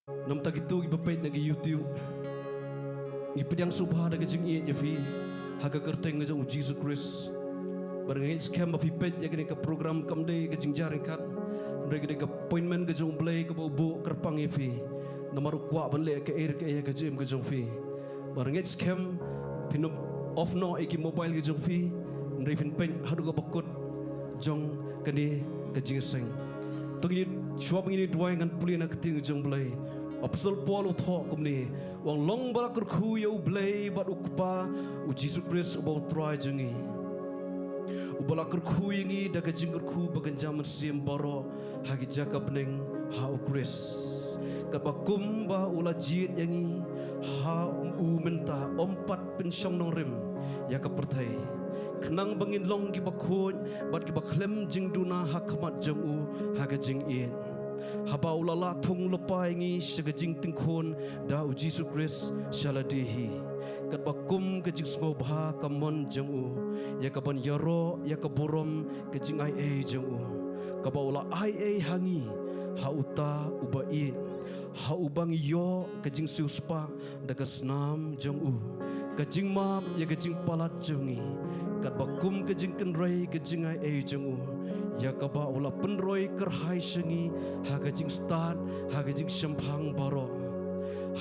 Nam tak itu ibapait nagi YouTube. Ipedang subha da gajing iet yafi haga kerteng ngajong Jesus Christ. Barangay scam ba pipet ya gani ka program kamde gajing jaring kan. Ndre gani ka appointment gajong play ka bo kerpang yafi. Namaru kwa banle ka air ka ya gajim gajong fi. Barangay scam pinu off no iki mobile gajong fi. Ndre fin pen hadu ka bakut jong kani gajing seng. Tungini shop ini dua yang pulih nak ting jong play. Apostol Paul uthok kumni wang long balakur khu yau blay bat ukpa u Jesus Christ ubau try jengi ubalakur khu yengi daga jingkur khu baganjam sim baro hagi jaka bening ha u Christ kabakum ba ula jit yengi ha u menta ompat pensyong nong rim ya ka pertai kenang bangin long gi bakhon bat gi baklem jing duna hakmat jong u haga jing in Habau lala thung lupa ingi segajing tingkon da u Jesus Christ shaladehi kat bakum kajing sngo bha kamon jeng u ya kaban yaro ya kaborom kajing ai jeng u kabau la ai hangi ha uta ubai ha ubang yo kajing siuspa daga snam jeng u kajing map ya kajing palat jengi kat bakum kajing kenrai kajing ai jeng u ya kaba ula penroi kerhai sengi haga jing start haga jing sempang baro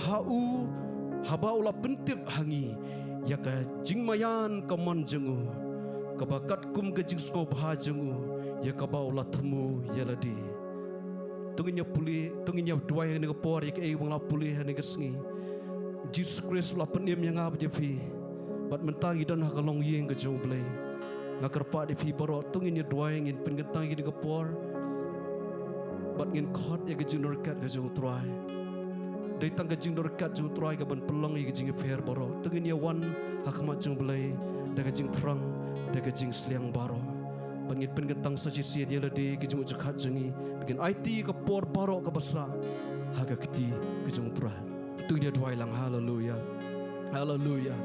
hau haba ula pentip hangi ya ka jing mayan kaman jengu kabakat kum ke jing sko bha jengu ya kaba ula temu ya ladi tunginya puli tunginya dua yang ni por ya ke wang la puli hani kesngi Jesus Christ ula penim yang ab je fi bat mentangi dan hakalong yeng ke jong blai ngakarpa di fi baro tungin ya dua ngin pengetang gini kepor bat ngin khot ya gejing norkat gejong try dai tang gejing norkat jong try ka ban pelong ya gejing fair baro tungin ya wan hakmat jong belai da gejing terang da gejing sliang baro pangit pengetang sa sisi dia ladi gejing ujakhat jengi bikin IT ka por baro ka basa haga keti gejong try tungin ya dua lang haleluya haleluya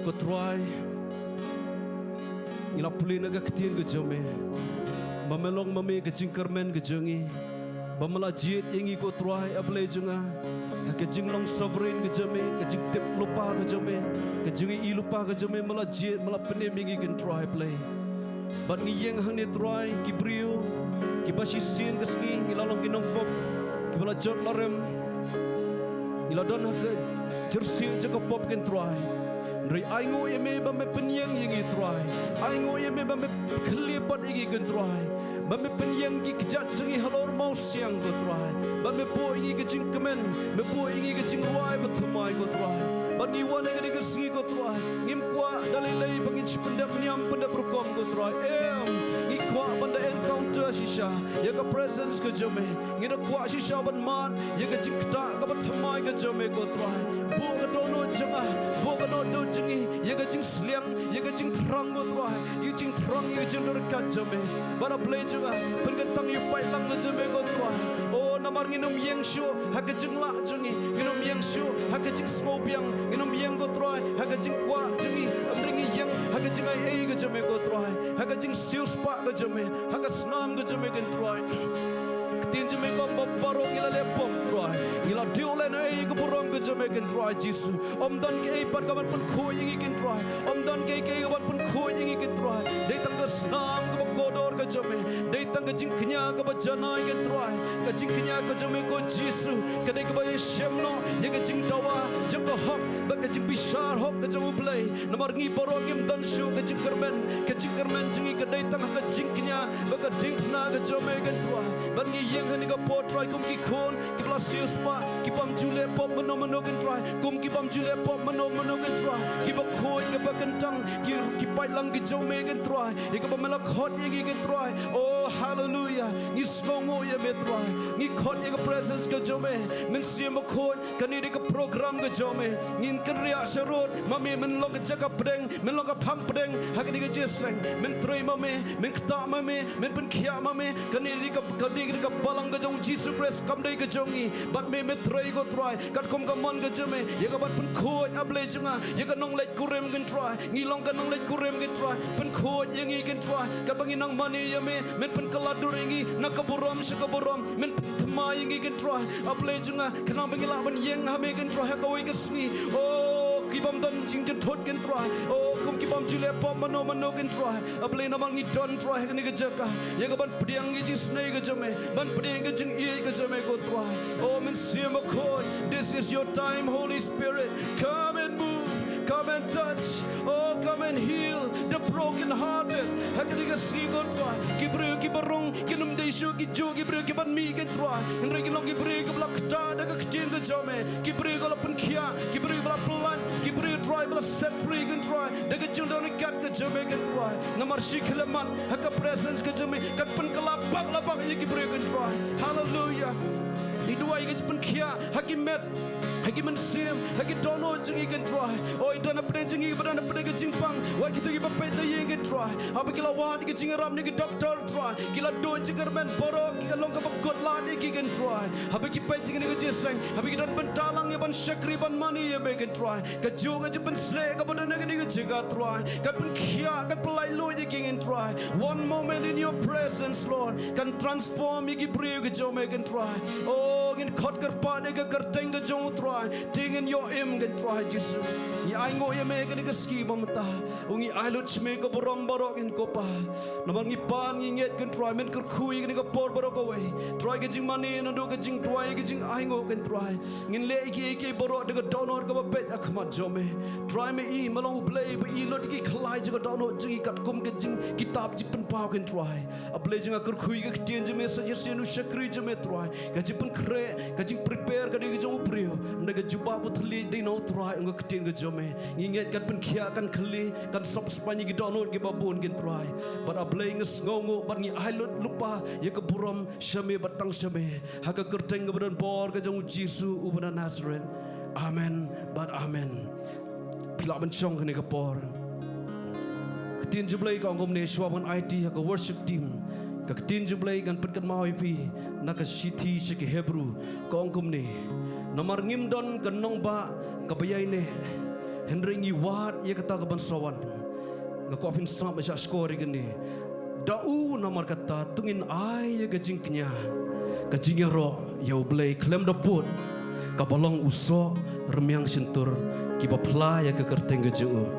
ko try ila pulih naga ketien ke jome mamelong mame ke jingkermen ke jengi bamala jiet yengi ko truai ablay jenga ke jinglong sovereign ke jome ke jing tip lupa ke jome ke jengi i lupa ke jome mala jiet mala penem yengi ken truai play bat ngi yeng hang ne truai ki brio ki bashi sin ke ski ngilalong kinong pop ki bala jot larem ila don ke jersey jeka pop ken truai Rai aingo ye me ba me penyang yengi try aingo ye me ba me kelipat igi gen try ba me penyang gi kejat jengi halor mau siang go try ba me po igi kecing kemen me po igi kecing ruai betumai go try ba ni wane ge ge singi go try ngim kwa dalilai bangin pendap niam pendap rukom go try ngi kwa banda encounter shisha ya ka presence ke jome ngi kwa shisha ban mat ya ge jing kta ka betumai ge jome go try bu ga dono janga bu ga do jengi ya ga jing sliang ya ga jing terang go try yu jing terang yu jing dekat jome bara play juga pengetang yu pai lang jome go try oh namar nginum yang shu ha ga jing la jengi nginum yang shu ha ga jing smobiang nginum yang go try ha ga jing kwa jengi amringi yang ha ga jing ai ga jome go try ha ga jing sius pa ga jome ha ga snam ga jome gen try tin jeme ko baparo ila le pom try ila diulen ai ko borom ko jeme ken try Jesus om don ke pat ka ban pun kho yingi ken try om don ke ka ban pun kho yingi ken try dei tang ka snam ko kodor ka jeme dei tang ka jing knya ka ba janai ken try ka jing knya ka jeme ko Jesus ka dei ka ba shem no ye ka jing dawa jeng ko hok ba ka jing bishar hok ka jemu play namar ngi borom ngim dan shu ka jing kermen jingi ka dei tang ka jing knya ba ka ding na ka jeme ken try ban ngi yang hani ka pot try kum ki khon ki blasius pa ki pam jule pop mano kan try kum ki pam jule pop mano kan try ki ba khoi ka ba kentang ki pai lang ki jome kan try ye ka ba mala khot ye ki kan try oh hallelujah ni sngongo ye me try ni khot ye ka presence ka jome min sim ba khot ka ni ka program ka jome nin kan ria sharot mami min lo ka jaka pedeng min lo ka phang pedeng ha ka ni ka jeseng min troi mami min kta mami min pen khia mami ka ni ka balang ka jong Jesus Christ kam dei ka jongi bat me troi go try kat kom ka mon don ke jeme ya ka ban pen khoi able junga ya ka nong let kurem gen try ngilong ka nong let kurem gen try pen khoi yang i gen try ka bangi nang mani ya me men pen kaladur ingi na ka buram sha ka buram men thma yang i gen try able junga kana bangi la ban yeng ha me gen try ha ka wi ka sni oh kibam don jing jen thot gen try oh kum kibam jile pom mano gen try able na bangi don try ka ni ka jaka ya ka ban pdiang gi jing snai ka jeme ban pdiang gi jing i ka jeme ko try oh men sim ko this is your time Holy Spirit come and move come and touch oh come and heal the broken hearted hakani ka si ko try kibru kibarong kinum de shu ki jo kibru kiban mi ke try henry kilong kibru ke blak ta da ka ktin ka jame kibru ko la pen khia kibru bla plan kibru try bla set free kan try da ka jung don kat ka jame ka try namar shi khleman haka presence ka jame kat pen kala bak la bak ye kibru kan try hallelujah Idua ikan pen kia hakimet hakimen sim hakit dono jeng ikan try oh idana pen jeng ikan badana pen ikan jingpang wat kita ikan pen dah ikan try apa kila wat ikan jeng ram ikan doctor try kila do jeng kermen borok ikan long kapag god lad ikan try apa kita pen jeng ikan jeseng apa kita pen talang ikan syakri ban money ikan try kajung aja pen slay kapag dah ikan jega try kat pen kia kat pelai lo ikan try one moment in your presence Lord kan transform ikan beri ikan jom ikan try oh ngin khot kar pa de ka teng ka jong try ting in your im ka try Jesus ni ai ngo ye me ka ni ka ski bam ta ungi ai lut sme ka borom borok in ko pa namang ngi pan ngi nget kan try men kar khui ka ni ka por borok away try ka jing mani no do ka jing try ka jing ai ngo kan try ngin le ki borok de ka donor ka ba pet ak mat jome try me i malong play ba i lot ki khlai je ka donor jing kat kum ka jing kitab jing pen pa kan try a play jing kar khui ka tien je me suggestion u shakri je me try ka jing pen kajing prepare kadi ke jong prio ndaga juba putli de no try nga ktin ke jome nginget kan pen khia kan khli kan sop spani gi download gi babun gin try but a playing ngongo but ngi ailut lupa ye ke buram shame batang shame ha ka kerteng ke badan bor ke jong jisu ubana Nazareth amen but amen pila ban chong ke ke por ktin jublai ka ngom ne shwaban IT ha ka worship team Kaktin jublai kan penkan mau ipi nak sithi sik Hebrew kongkum ni namar ngim don kanong ba kabayai ne Henry ngi wat ye kata ka ban sawan ngako apin sam ba skori gani dau namar kata tungin ai ye gajing knya gajing ro ya blai klem da put kabalong uso remyang sentur kiba pla ya ke kerteng gaju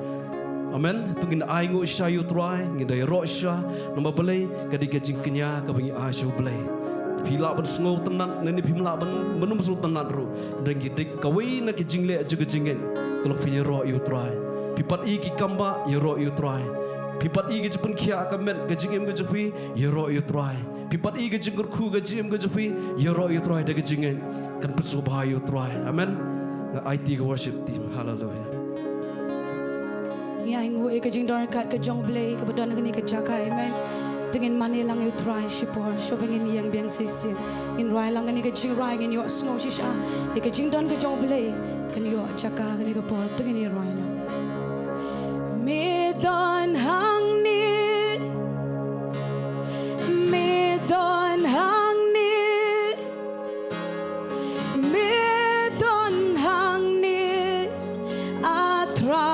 Amen. Tungin aingo shayu try ngidai rosha namba belai kadi gajing kenya kabangi ashu belai. Pila ban sngo tenat ngani pimla ban menum sul tenat ru dan gidik kawai na gajing le juga jingen kalau punya ro you try. Pipat i ki kamba you ro you try. Pipat i gajipun kia akamen gajing em gajipi you ro you try. Pipat i gajing kurku gajim gajipi you ro you try da gajingen kan pesubah you try. Amen. IT worship team. Hallelujah. Nga ingo e ka jing don kat ka jong blay ka badon ngani ka jaka amen tingin mani lang you try shipor showing in yang biang sisi in rai lang ngani ka jing rai in yo snow shisha e ka jing don ka jong blay kan yo jaka ngani ka por tingin ni rai lang me don hang ni me don hang ni me don hang ni atra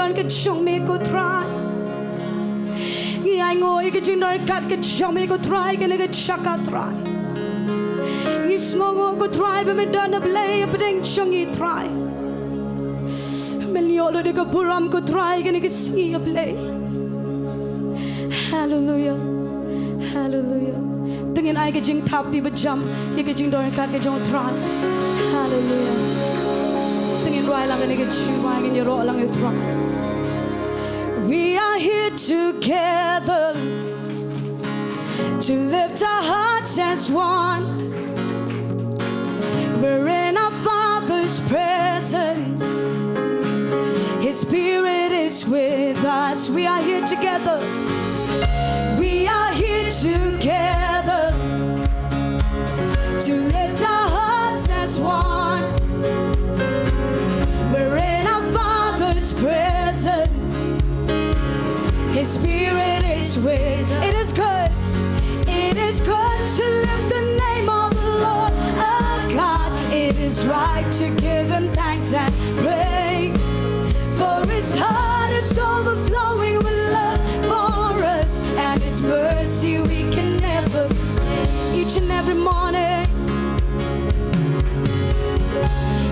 don cái trong mi cô try nghe ai ngồi cái chừng don cắt cái trong mi cô try cái này cái chaka try nghe ngô cô try bên mình don play bên đằng trong nghe try mình nhớ được cái buram cô try cái này cái nghe play hallelujah hallelujah dengan ai cái chừng tháp đi berjam cái chừng don cắt cái trong try hallelujah dengan rai lang cái chừng rai cái ro lang cái try. We are here together to lift our hearts as one. We're in our Father's presence. His Spirit is with us. We are here together. We are here together to lift our hearts as one. We're in our Father's presence. His Spirit is with. It is good. It is good to lift the name of the Lord our God. It is right to give Him thanks and praise. For His heart is overflowing with love for us, and His mercy we can never pay. Each and every morning,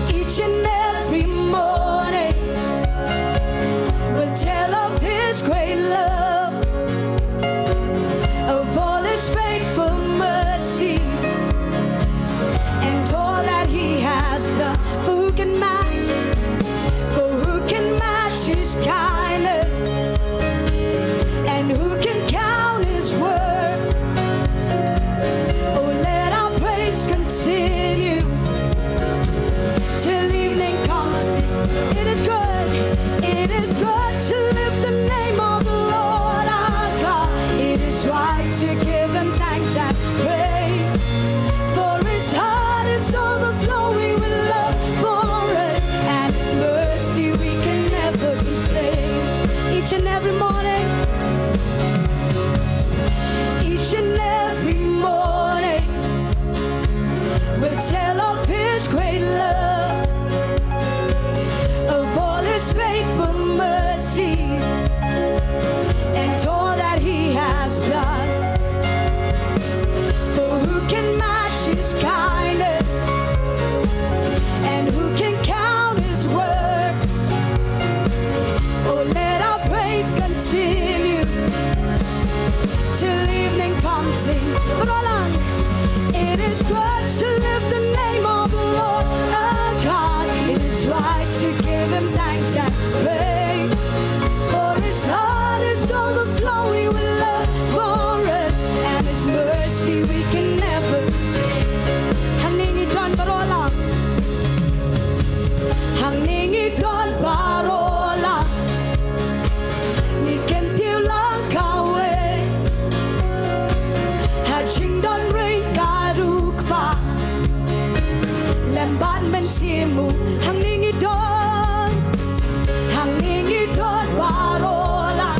each and every morning, we'll tell of His great love, of all His faithful mercies, and all that He has done. For who can match His kindness, and who can count His word? Oh, let our praise continue till evening comes. It is good to lift the name of the Lord our God. It is right to give Him thanks and praise. For His heart is overflowing with love for us, and His mercy we can never contain. Each and every morning, each and every morning, we'll tell of His great love, of all His faithful mercies, and all that He has done. For who can match His kindness, and who can count His word? Oh, let our praise continue till evening comes. Sing, it is good to lift the name of the Lord our God. It is right to give Him thanks and praise. For His heart is overflowing with love for us, and His mercy we can never pay. Hanging don parola, hanging don parola, ni ken tiu lang kawe, haching don ring karuk pa, lemban men simu, hanging don parola,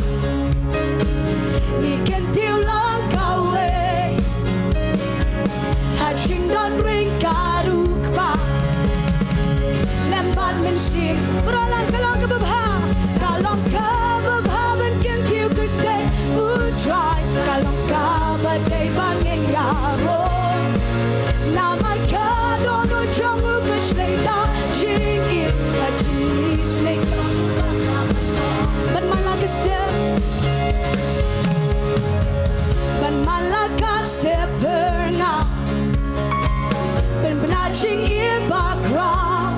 ni ken tiu lang kawe, haching don ring karuk pa, lemban men sim, parola kalong kababha, kalong kababha ben ken tiu kuday, utray, kalong kabaday bangin yaro, naman ka dono chong upashlay da, ching it, haching snake, but malakas step, but malakas step nga, ben benaching in background.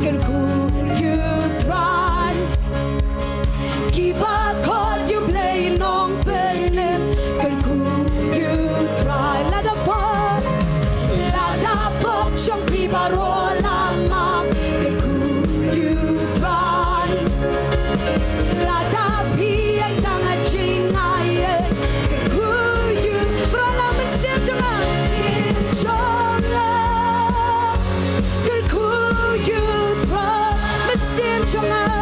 Can cool you try. Keep a call you play non pain. Can cool you try. Let a pop trong khi bà rô la ma. Can cool you try. La da pi anh đang ở trên ai. Can cool you. Bà la mình xem trong anh xem trong anh. Can cool you try. Mình xem trong anh.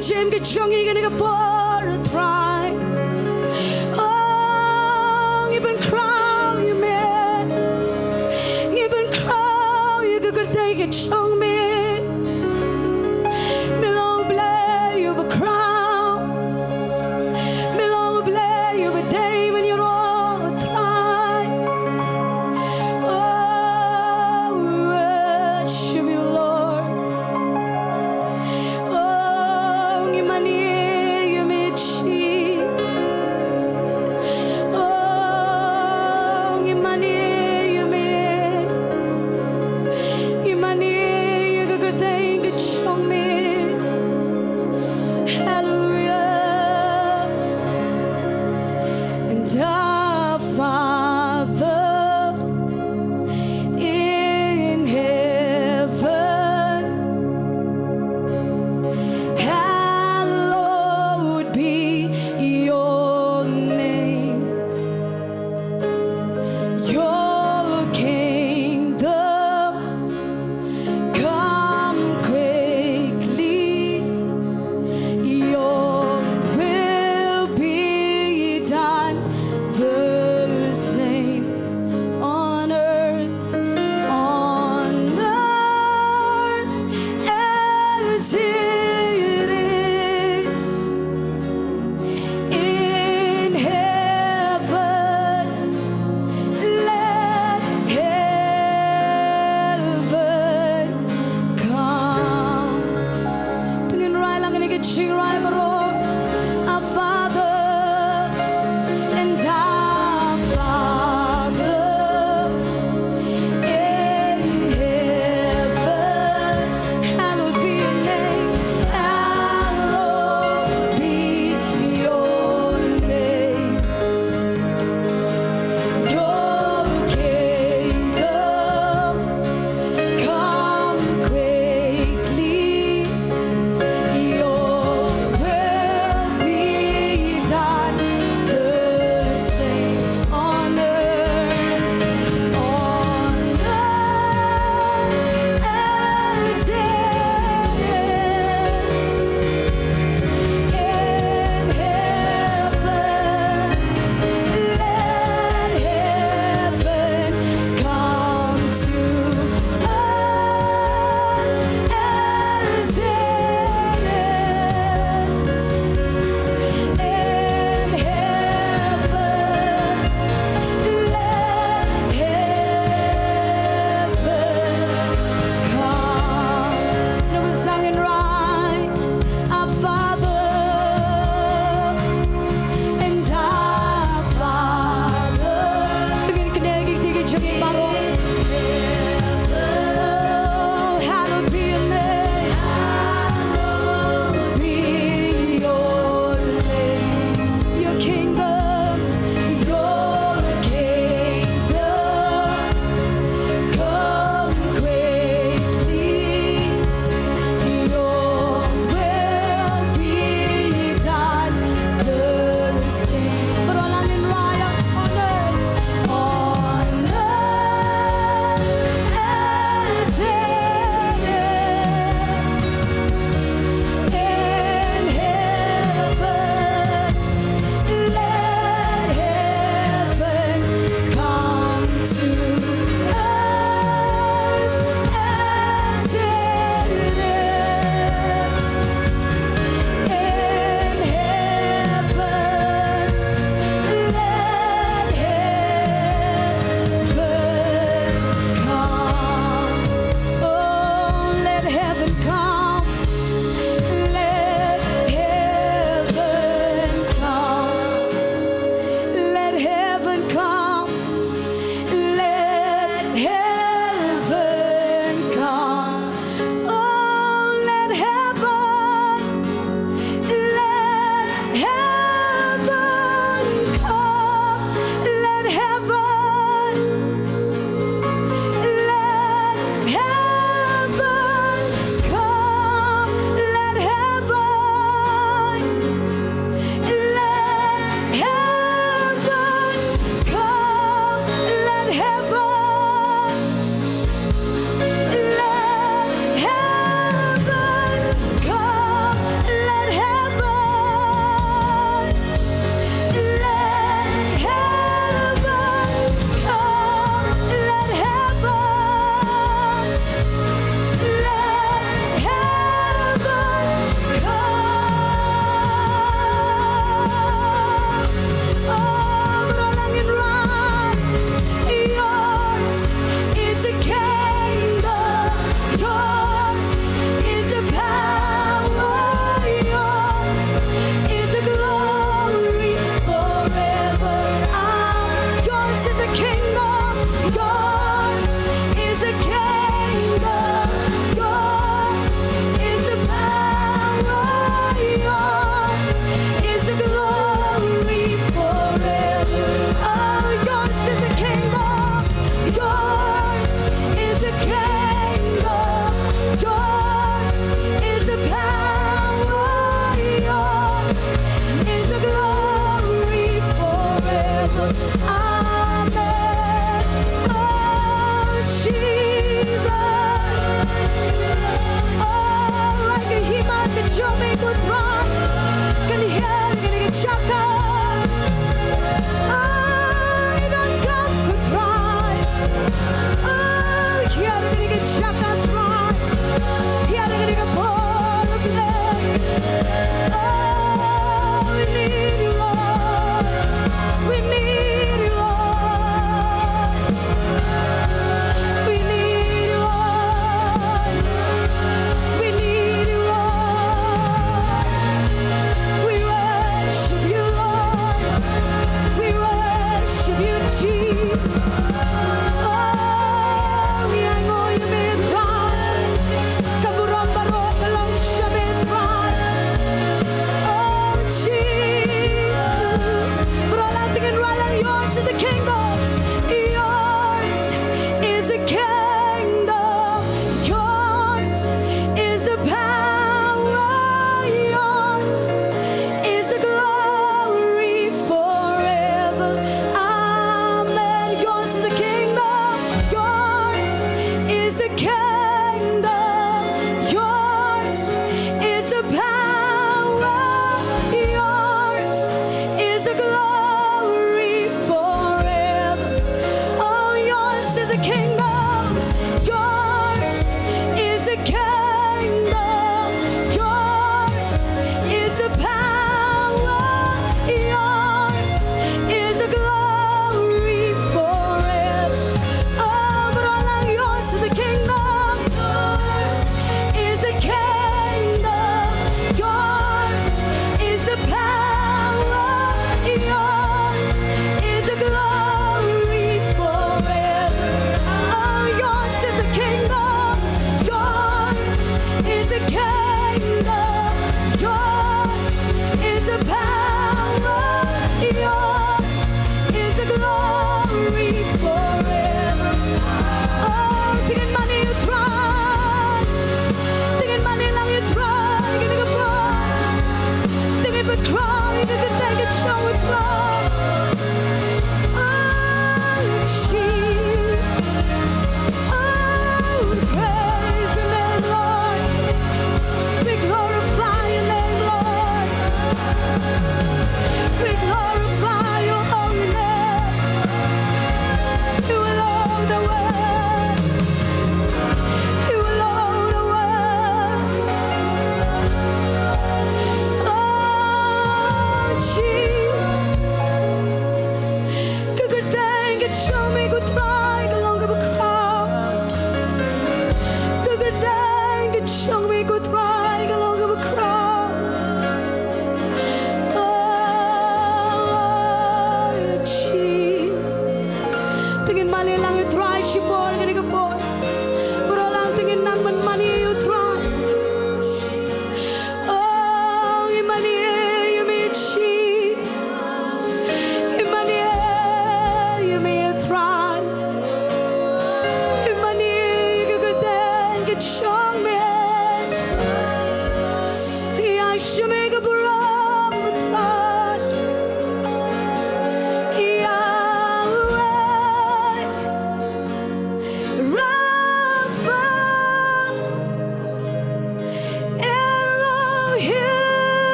Jim get young, you're gonna get bored, try. Oh, you've been crying, you man. You've been crying, you could take it, young man. Milo play, you be crown. Milo play, you be day when you're all try. Oh, worship you, Lord. Money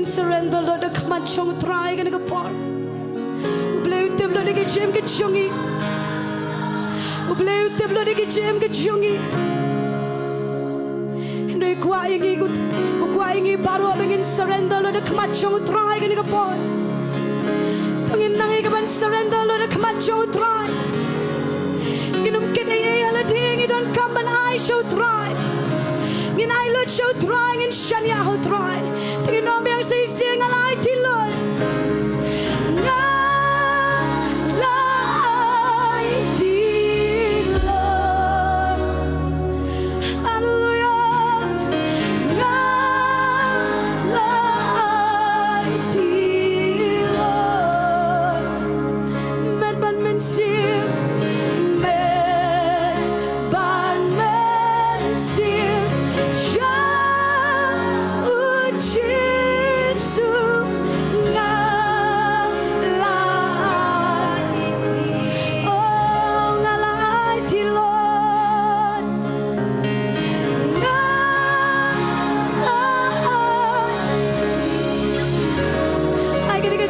Surrender, Lord, the command chong try gonna go par. Blue the blood get jam get chungy. Blue the blood get jam get chungy. And we quiet good. We quiet baru abengin surrender, Lord, the command chong try gonna go par. Tungin nangi kaman surrender, Lord, the command chong try. Inum kene ala ding you don't come and I show try. In I Lord show trying in Shania ho try. Tingin nom yang say sing alai ti Lord. Ngalai ti Lord. Hallelujah. Ngalai ti Lord. Men ban men sim.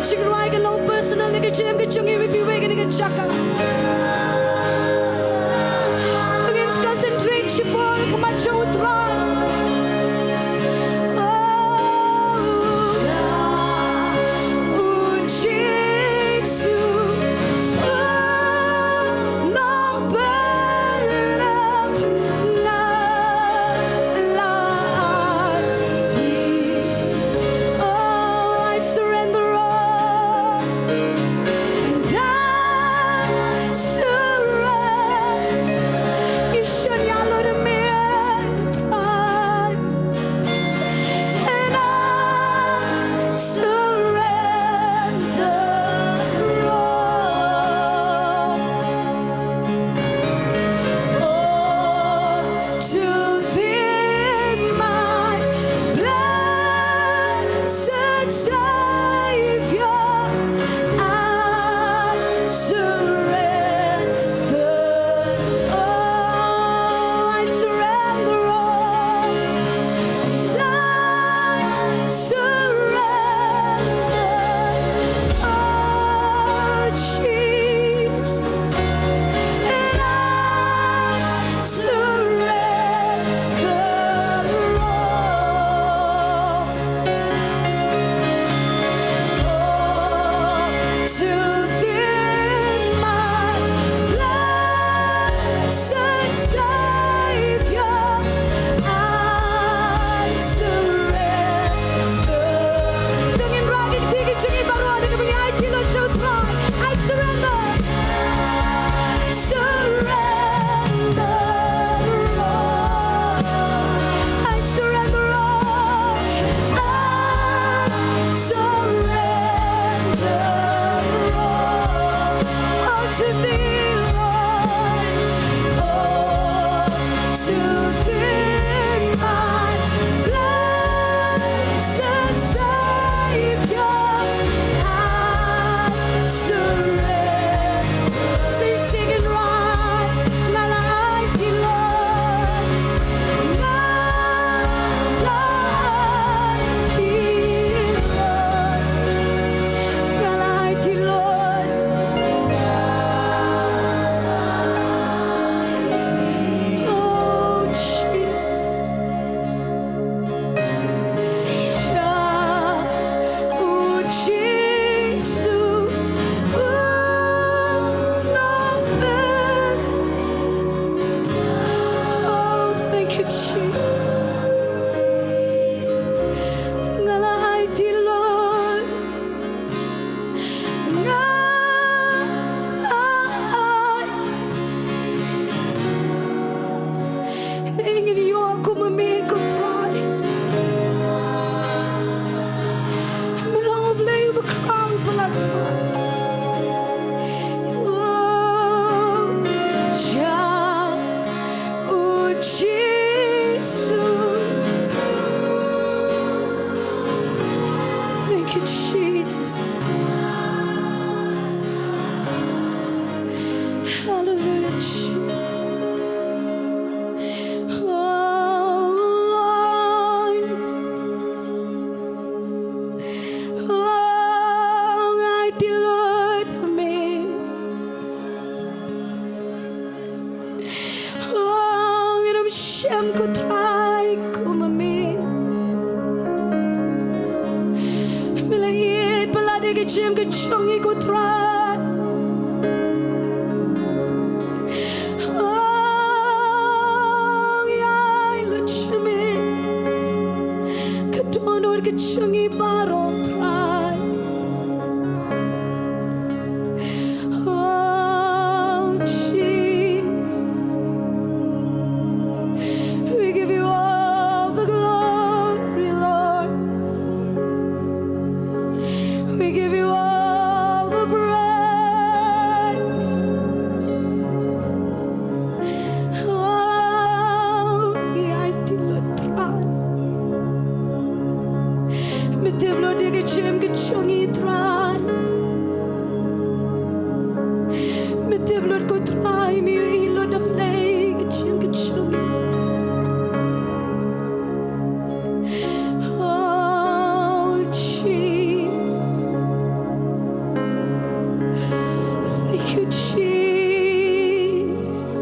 Chicken right along personal nigga jam get chungy with you waking nigga chaka. Against concentrate she for come on show try. Oh Jesus. No better na I surrender all. you, Jesus. Ngalay ti Lord. Ngalay. Ingin iyo ako mamikot try. Milang oblay bakang palatay. Thank you, Jesus. Hallelujah, Jesus. Oh, Lord. Oh, mighty Lord, amen. Oh, ngiram siyam ko try ko mami. Milayit palagi ka siyam ka chongi ko try. Oh, yay lo chimi. Kadonor ka chongi baro try. Oh, Jesus. We give you all the glory, Lord. We give you all the praise. Oh, I did not try. Me devlo de ke chem ke chongi try. Me devlo ko try me ilo da play ke chem ke chongi. Oh, Jesus. Thank you, Jesus.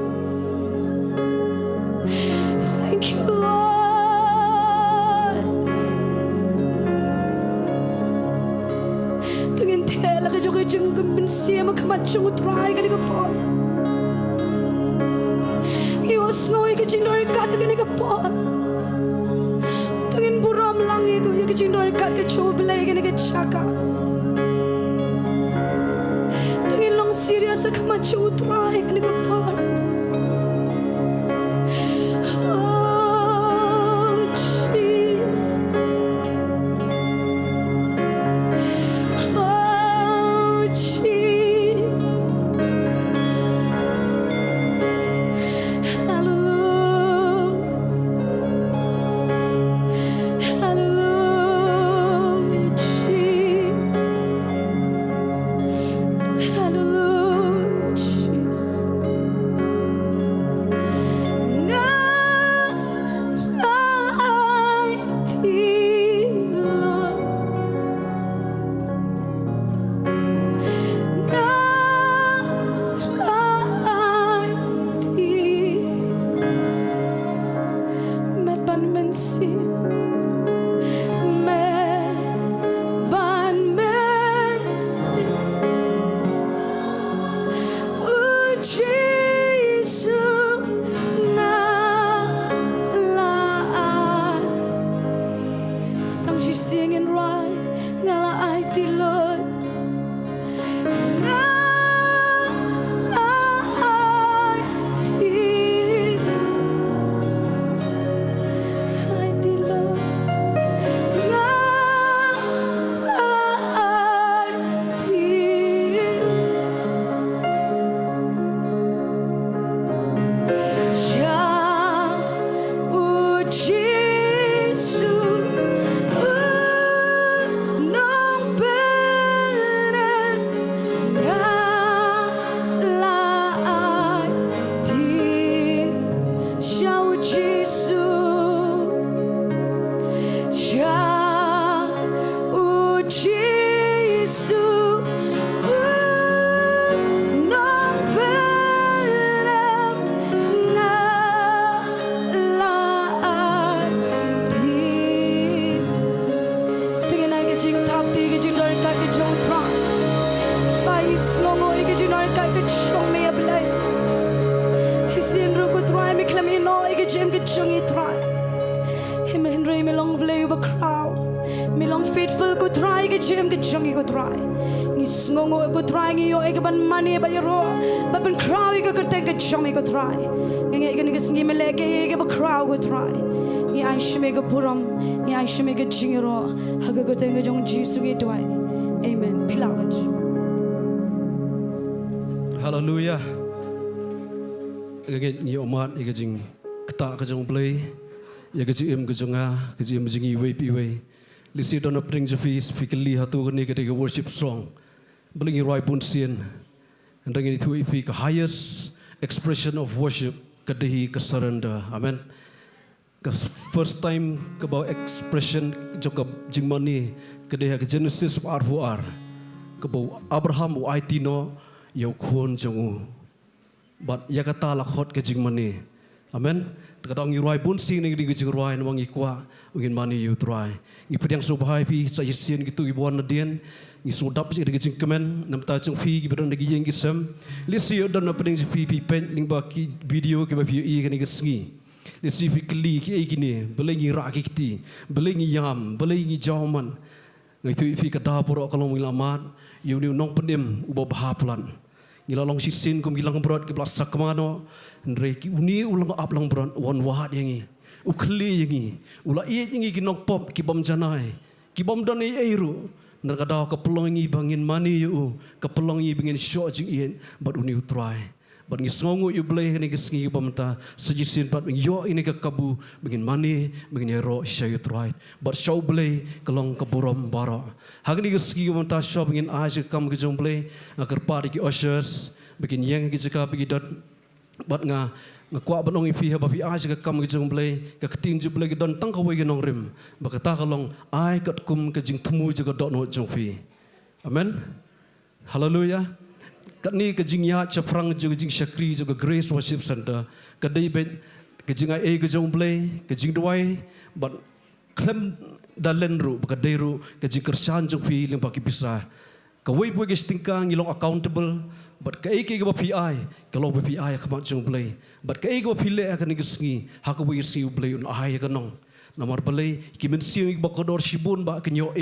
Thank you, Lord. Tungin tela ka jokoy jeng gumbin siya makamachong utray ka ni kapal. Iwas ngoy ka jeng nori kat ka ni kapal. Tungin buram lang iko yung ka jeng nori kat ka choblay ka ni kachaka. Tungin long serious ka macho utray ka ni kapal. Oh, Jesus. Oh, Jesus. Hallelujah. Hallelujah, Jesus. Hallelujah, Jesus. Singing right, ngala ay tilod. She seen Ruku try me claim you know jangi try. Amen. Ray melong blay ba crowd. Melong faithful ko try ke jam ke jangi ko try. Ngis ngongo ko try ngiyo e ban money ba yoro. Ba ban crowd ke kerteng ke jangi ko try. Ngi ke ngi meleke ke ba crowd ko try. Ngi ai shme ke puram, ngi ai shme ke jingiro. Ha ke kerteng ke jong Jesus ke try. Amen. Pilawan. Hallelujah. Again, you mat, you getting kata kajong play, you getting kajonga, kajing jingi way piway. Lisi don upring jafis, fikali hatu kani kete worship song, beli right pun sien, and then itu ipi ke highest expression of worship kadehi ke surrender. Amen. First time ke bawa expression joka jingmani kadehi ke Genesis of R4R, ke bawa Abraham u Aitino. Yau khôn jongu, but ya kata lakhot ke jingmani, amen. Kadang irai pun sing negeri ke jingrai namang ikwa, ugin mani you try. Ipet yang subhai pi saya sien gitu ibuan nadian, isudap sih negeri jingkemen, nam tajung pi kiberan negeri yang kisam. Lisi dan apa yang pi pen ling baki video ke bapi kan negeri sengi. Lisi pi keli ki gini, belengi rakikti, belengi yam, belengi jauman. Ngaitu pi kadapur kalau milamat, you ni nong penim ubah bahaplan. Ngila long sisin kum gilang berat ke belasa kemano, nreki uni ulang aplang berat wan wahat yangi, ukli yangi, ulah iya yangi kinong pop kibam janai, kibam danai airu, nerkadau kepelongi bangin mani you, kepelongi bangin syok jing ian, but uni utrai. But ngi songu you bleh ni kesengi pamta sejisin pat yo ini ke kabu bangin mani bangin ero syayut right but show bleh kelong keburam bara hagni kesengi pamta show bangin aja kam ke jong bleh agar pari ki ushers bangin yang ki jaka bagi dot but ngakwa banong ipi habapi aja ke kam ke jong bleh ke keting ju bleh don tang kawai ke nong rim bakata kalong ai kat kum ke jing temu jaga dot no jong pi amen hallelujah. Kat ni kejing ya caprang juga kejing syakri juga Grace Worship Center. Kadai ben kejing ai kejong play kejing duai but klem dalen ru kadai ru kejing kersan jong pi lim paki pisah. Kawai buat gestingkang ngilong accountable but kai ke ba PI kalau ba PI kamat jong play but kai ke ba pile akan ngesengi hakawi si play un ai kanong. Namar balai kimen siu ik bakodor shibun ba kenyo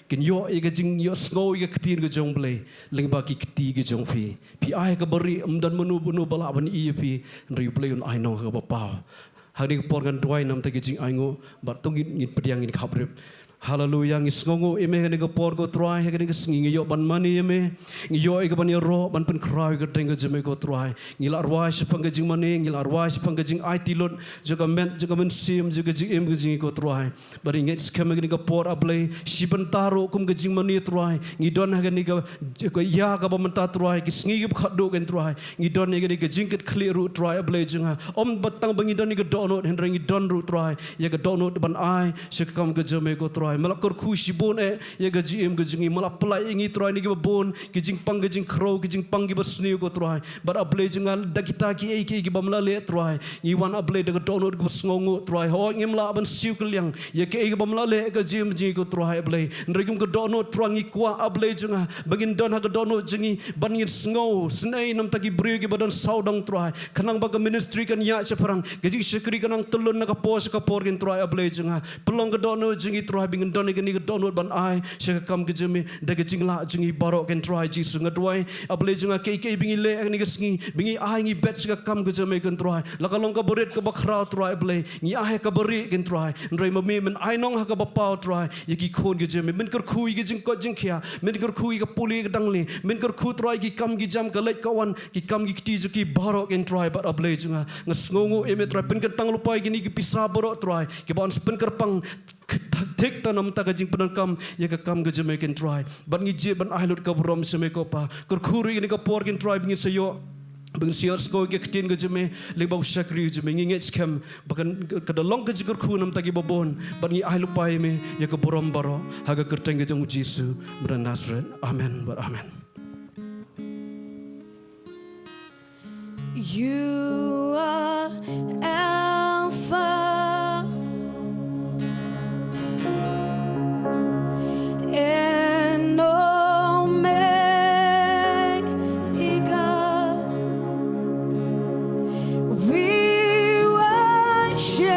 kenyo iga jing yo snow iga ketir ke jong balai leng ba ki keti ke jong pi ai ka beri dan menu bala ban i pi nri play un ai no ka ba pa hari por gan duai nam ta ke jing ai ngo ba tong ngin pediang in khabrip hallelujah ngis ngongo eme ne ga por go try ga ne ngi yo ban mani eme ngi yo ga ban yo ro ban pen krai ga teng ga jeme go try ngi la arwah sepang ga jing mani ngi la arwah sepang ga jing ai tilon juga men sim juga jing em ga jing go try bari ngi skam ga ne ga por ablay siban taro kum ga jing mani try ngi don ga ne ga ya ga ba menta try ki ngi ga khado ga try ngi don ga ne ga jing ket clear ru try ablay jing om batang bangi don ga donot hen ngi don ru try ya ga donot ban ai sekam ga jeme go try malakor khushi bon ya gaji em gaji malak pelai ingi try ni ga bon gijing pang gijing crow gijing pang gi basni go try but ablay jingal dakita ki ki bamla le try ni wan ablay daga donor go sngongo try ho ngim la ban siu kelyang ya ke gi bamla le gaji em ji go try ablay nregum go donor try ngi kwa ablay jinga bagin don ha go donor jingi ban ngin sngo snai nam tagi brio gi badan saudang try kanang baga ministry kan ya chaparang gaji shikri kanang tulun na ka pos ka por gin try ablay jinga pelong go donor jingi try don ni donor ban ai syakam ke jeme daga jingla jingi barok kan try jisu ngadwai ablay jinga ke bingi le ni gesngi bingi ai ngi bet syakam ke jeme kan try lakalong ka boret ka bakra try ablay ngi ai ka beri kan try ndrai mami men ai nong ha ka bapau try yaki khon ke jeme men kor khui ke jing ko jing khia men kor khui ka puli ka dangli men kor khu try ki kam ki jam ka lek kawan ki kam ki ti ju ki barok kan try but ablay jinga ngasngongo emet try pen ka tang lupai gini ki pisa borok try ki ban pen kerpang tek tanam ta gajing penangkam ya ka kam gajame ken try ban ngi je ban ahlut ka brom seme ko pa kur khuri ni ka por ken try bingin sayo bingin siar sko ke ketin gajame le bau shakri gajame ngi ngi scam bakan ka dalong ka jikur khu nam ta gi babon ban ngi ahlu pai me ya ka brom baro haga kerteng gajang jisu bran Nazareth amen but amen. You are Alpha and Omega. We worship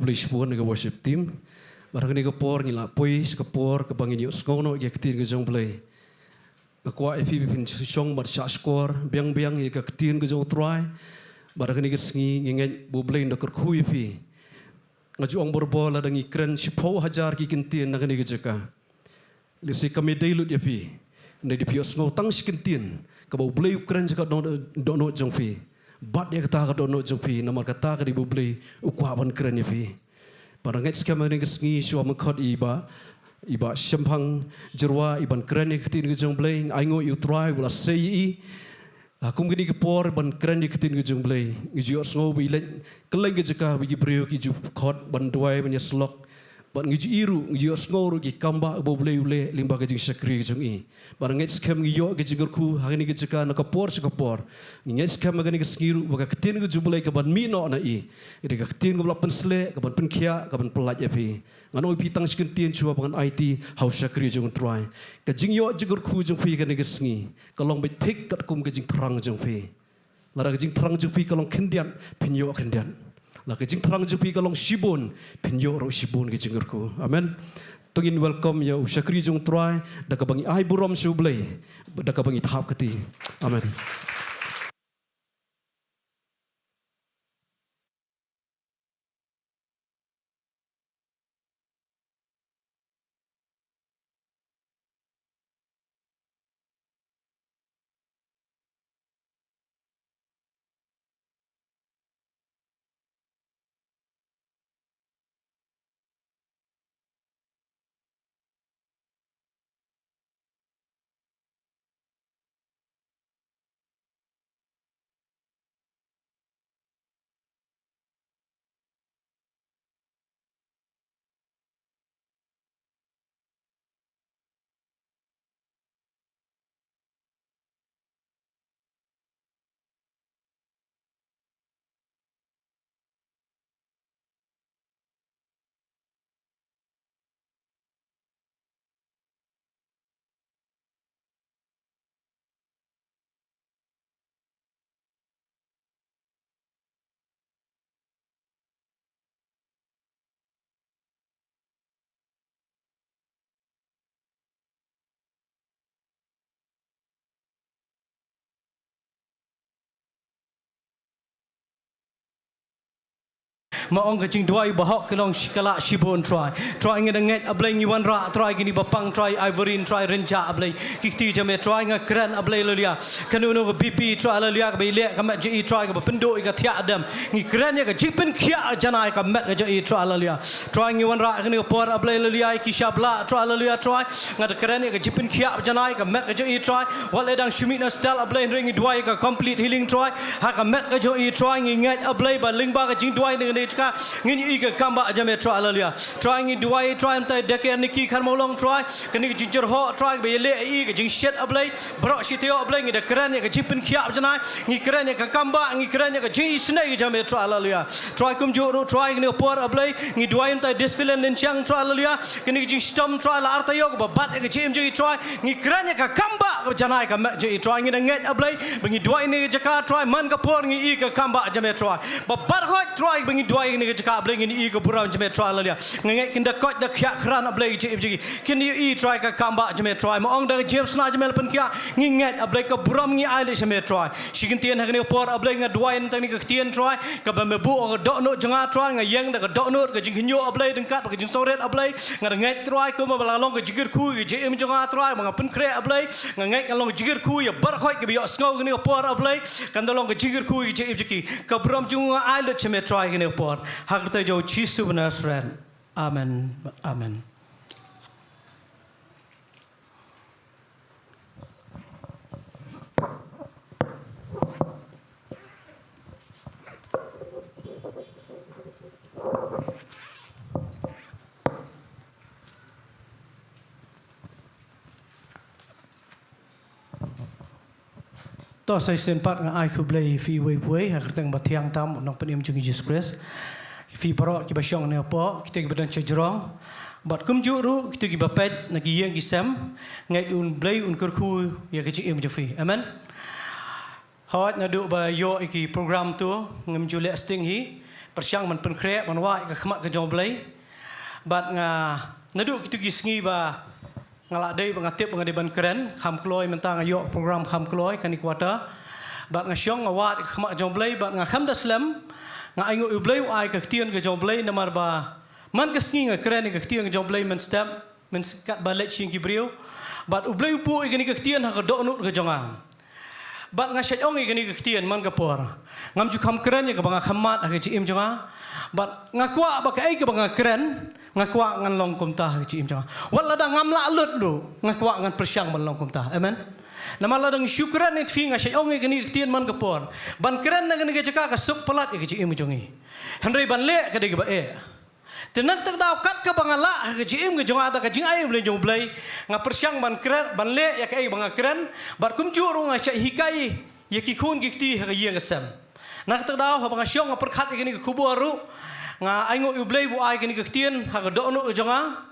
beli sebuah nega worship team. Barang nega por ngila poi sekapor kebangin yuk skono ya ketin ke jong beli. Kekuat epi pin song bar shot score biang ya ketin ke jong try. Barang nega sengi ngenget bu beli ndak kerkui epi. Ngaju ong borbol ada ngikren sipau hajar ki kentin nega nega jeka. Lisi kami dailut epi. Nda di pio sngo tang sikentin. Kabau beli ukren jeka dono jong fi. Bat dia kata dono jong fi. Namar kata di bu beli ukwaban keren epi. Parang ngait skema ni kesengi shua mengkot iba sempang jerwa iban keren ni ketin ke jong blay aingo you try wala sei aku gini ke por ban keren ni ketin ke jong blay ngijo sngo bilet keleng ke jeka bigi breu ki ju kot ban duai ban slok ban ngijo iru ngijo sngo ru ki kamba bo blay ule limba ke jing sakri ke jong i parang ngait skema ngijo ke jigurku hangini ke jeka na kapor sekapor ngait skema gani ke sengiru baga ketin ke jong blay ke ban mino na i ide ke ketin ke blak pensle ke ban penkia ke ban pelaj epi ngano ipi tang sikentin chua pangan IT hau sakri jong try ke jing yo jigurku jong pi gani ke sengi kalong be thik kat kum ke jing terang jong pi lara ke jing terang jong pi kalong kendian pinyo kendian la ke jing terang jong pi kalong shibon pinyo ro shibon ke jingurku amen tungin welcome ya usakri jong try da ka bangi ai burom sublay da ka bangi tahap keti amen. Maong kecing dua bahok kelong skala shibon try ngin nget ablay ngiwan ra try gini bapang try ivorin try renja ablay kikti jame try ngakran ablay lolia kanuno ke BP try lolia ke bile ke mat ji try ke bapendo ke tia adam ngikran ya ke jipen kia janai ke mat ke ji try lolia try ngiwan ra kini por ablay lolia ki shabla try lolia try ngad kran ya ke jipen kia janai ke mat ke ji try wal edang shumina stal ablay ringi dua ke complete healing try ha ke mat ke ji try ngingat ablay ba lingba ke jing dua ni ngin i ke kamba jame try hallelujah try ngi duai try mtai deke niki khan molong try kini jinjer ho try be le i ke jing shet ablay bro shitio ablay ngi de kran ke jipin khiap jana ngi kran ke kamba ngi kran ke jing snai jame try hallelujah try kum juru try ngi por ablay ngi duai mtai disfilen len chang try hallelujah kini jing stom try la artayo ke bat ke jim ji try ngi kran ke kamba jana ke je try ngi nget ablay ngi duai ni jaka try man ke por ngi i ke kamba jame try babar ho try ngi duai ni ke jaka ablay ngi i ke buram jame try hallelujah ngi kinda kot de khia khran ablay ji kini i try ke kamba jame try mo ong de james na jame pen kia ngi nget ablay ke buram ngi ai le jame try shikin tien hagni por ablay ngi duai ni tang ni ke tien try ke bamebu o do no janga try ngi yang de ke do no ke jing hinyo ablay dengkat ke jing soret ablay ngi nget try ko ma long ke jigir khu ke jim janga try ma pen kre ablay ngi nget long jigir khu ya bar khoi ke bi sngo ni por ablay kan long ke jigir khu ke jim jiki ke buram junga ai le jame try ngi por hakta jo chisu benasran amen amen. To saya sempat dengan ai kublai fi wei hakatang batiang tam nong penim jungi Jesus Christ fi baro ki basyong ne apa kita ki badan cejrong bat kum juru kita ki bapet nagi yang ki sam ngai un blai un kerku ya ki im jafi amen hawat na do ba yo ki program tu ngam jule sting hi persiang man penkre man wa ka khmat ka jomblay bat nga nadu kitu gisngi ba ngala dei ba ngatip ba ban keren kham kloi mentang ayo program kham kloi kani kuata bat nga syong nga wa ka khmat jomblay bat nga kham daslam nga aingo ublay ai ka ktien ka jomblay namar ba man ka sngi nga keren ka ktien ka jomblay men step men kat balet sing kibriu bat ublay pu ikani ka ktien ha ka do nu ka jongang bat nga syong ikani ka ktien man ka por ngam ju kham keren ya ka banga khamat ha ka chiim jonga bat nga kwa ba ka ai ka banga keren nga kwa ngan long kum ta ka chiim jonga wala da ngam la lut lu nga kwa ngan persyang ban long kum ta amen namala dang syukran it fi nga syong ikani ka ktien man ka por ban keren na ka jaka ka suk palat ka chiim jongi handai ban le ka de ba tenak tak daw kat ka bangala ka jim ka jong ada ka jing ay blen jong blay nga persyang ban kren ban le ya kai banga kren bar kum juru nga cha hikai ya ki khun ki ti ka yeng sam nak tak daw ha banga syong nga perkhat ka ni ka kuboru nga ay ngo blay bu ay ka ni ka tien ha ka do no jonga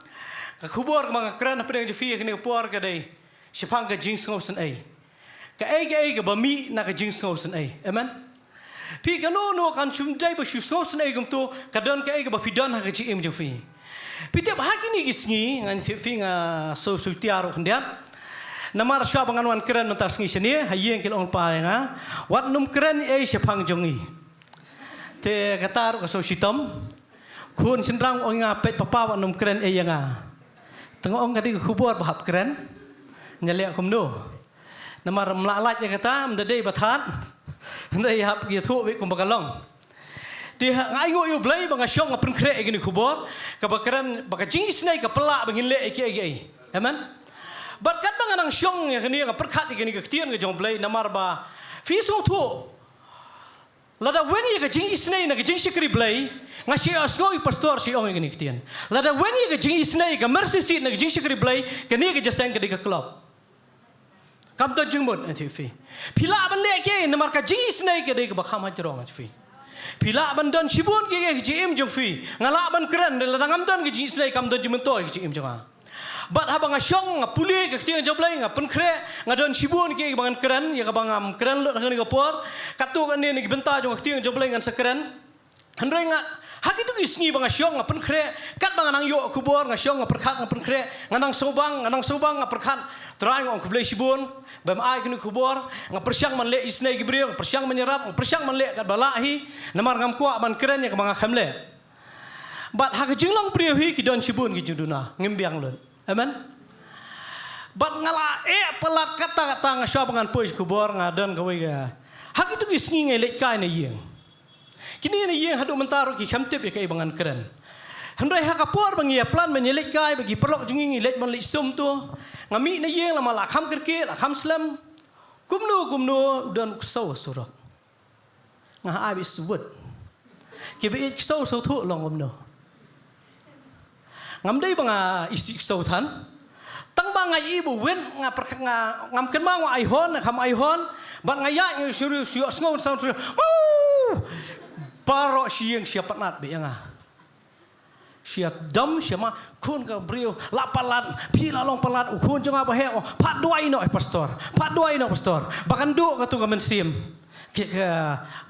ka kubor ka banga kren pa dang fi ka ni por ka dai sipang ka jing sngo san ay ka bami na ka jing sngo san ay amen pi kanu no kan sumdai ba shuso snai gum to kadon ka ega ba fidan ha chi im jofi pi te ba kini isngi ngan fi nga so tiaro khandian namar sha bangan wan keren mentar sngi sini hayeng kil on pa nga wat num keren e sepang jongi te katar ka so sitom khun senrang ong nga pet papa wat num keren e nga tengok ong kadi khubor bahap keren nyale kum no namar mlalat ya kata mdadei bathat ndai hap ki thu wi kum bakalong ti ngai ngo yu blai banga syong apun kre gini kubor ka bakaran baka jingis nai ka pelak bangin le eke amen barkat banga nang syong ya kini ka perkhat gini ka tian ka jong blai namar ba fi so thu lada wengi ka jingis nai na ka jing sikri blai ngashi asgoi pastor si ong gini tian lada wengi ka jingis nai ka mercy seat na ka jing sikri blai kani ka jasang ka di ka club kam to jingmut ati fi pila ban le ke namar ka jingis nai ke dei ka bakham hajrong ati fi pila ban don sibun ke jim jong fi ngala ban kren la dangam don ke jingis nai kam don jimun to ke jim jonga bat ha banga syong nga puli ke tiang joblai nga pen kre nga don sibun ke bangan kren ya ka bangam kren lo ngani ka por katu kan ni benta jong tiang joblai ngan sekren handrei nga haki tu isngi banga syong nga pen kre kat banga nang yo kubor nga syong nga perkhat nga pen kre nganang sobang nga perkhat trai ngong kublai sibun bam ai kini kubor nga persyang man le isnai gibriyo persyang menyerap persyang man le kat balahi namar ngam kwa man keren ya kamanga khamle bat ha jinglong priyo hi ki don sibun ki juduna ngimbiang lun amen bat ngala pelat kata nga sya bangan pois kubor nga don kawai ga ha kitu isngi ngai le kai na yeng kini na yeng hadu mentaro ki khamtip ya kai bangan keren handai ha kapor bangi plan menyelek kai bagi perlok jungi let man le sum tu ngami na yeng lama la kham kerke la kham slam kumnu dan ksau surak nga abi subut ke be ksau so thu long kumnu ngam dei banga isi ksau than tang banga ibu wen nga perkha nga ngam ken ma ai hon kham ai hon bat nga ya ngi suru sngon sound paro siang siapat nat be nga siap dam siapa kun ka brio lapalan pila long palat kun jonga bahe pat duai no pastor bahkan do ka tu ka mensim ke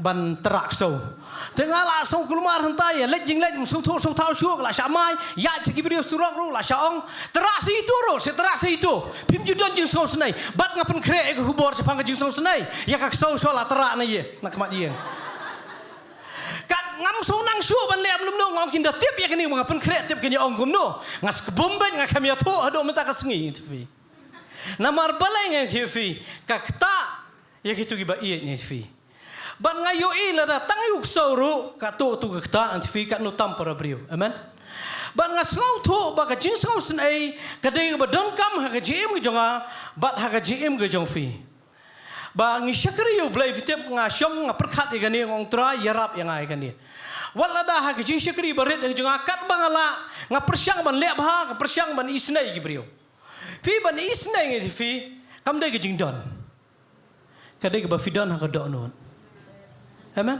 ban terak so tengah la song kulmar hentai let jing let so thau syuk la samai ya ciki brio surak ru la saong terak si itu ro se terak si itu pim judon jing so senai bat ngapen kre ke kubor sepang jing so senai ya ka so la terak na ye nak mat ye ngam so nang shu ban lem lum no ngom kin da tip ya kini ngapen kre tip kini ong gum no ngas kebomben nga kami atu ado meta ka sengi tv namar balai nga tv ka kta ya kitu giba iet ni tv ban ngayo ila da tang yuk sauru ka to tu ka kta tv ka no tam para brio amen ban ngas ngau to ba ka jing sau sen ai ka dei ba don kam ha ka jim ge jonga bat ha ka jim ge jong fi ba ngi syakri yo blai vitep nga syong nga perkhat ya gani ngong tra yarap yang ai kan dia wala da ha jing syakri baret jong akat bangala nga persyang ban le ba ka persyang ban isnai gi brio pi ban isnai ngi fi kam dei ge jing don ka dei ba fidan ha ka do non amen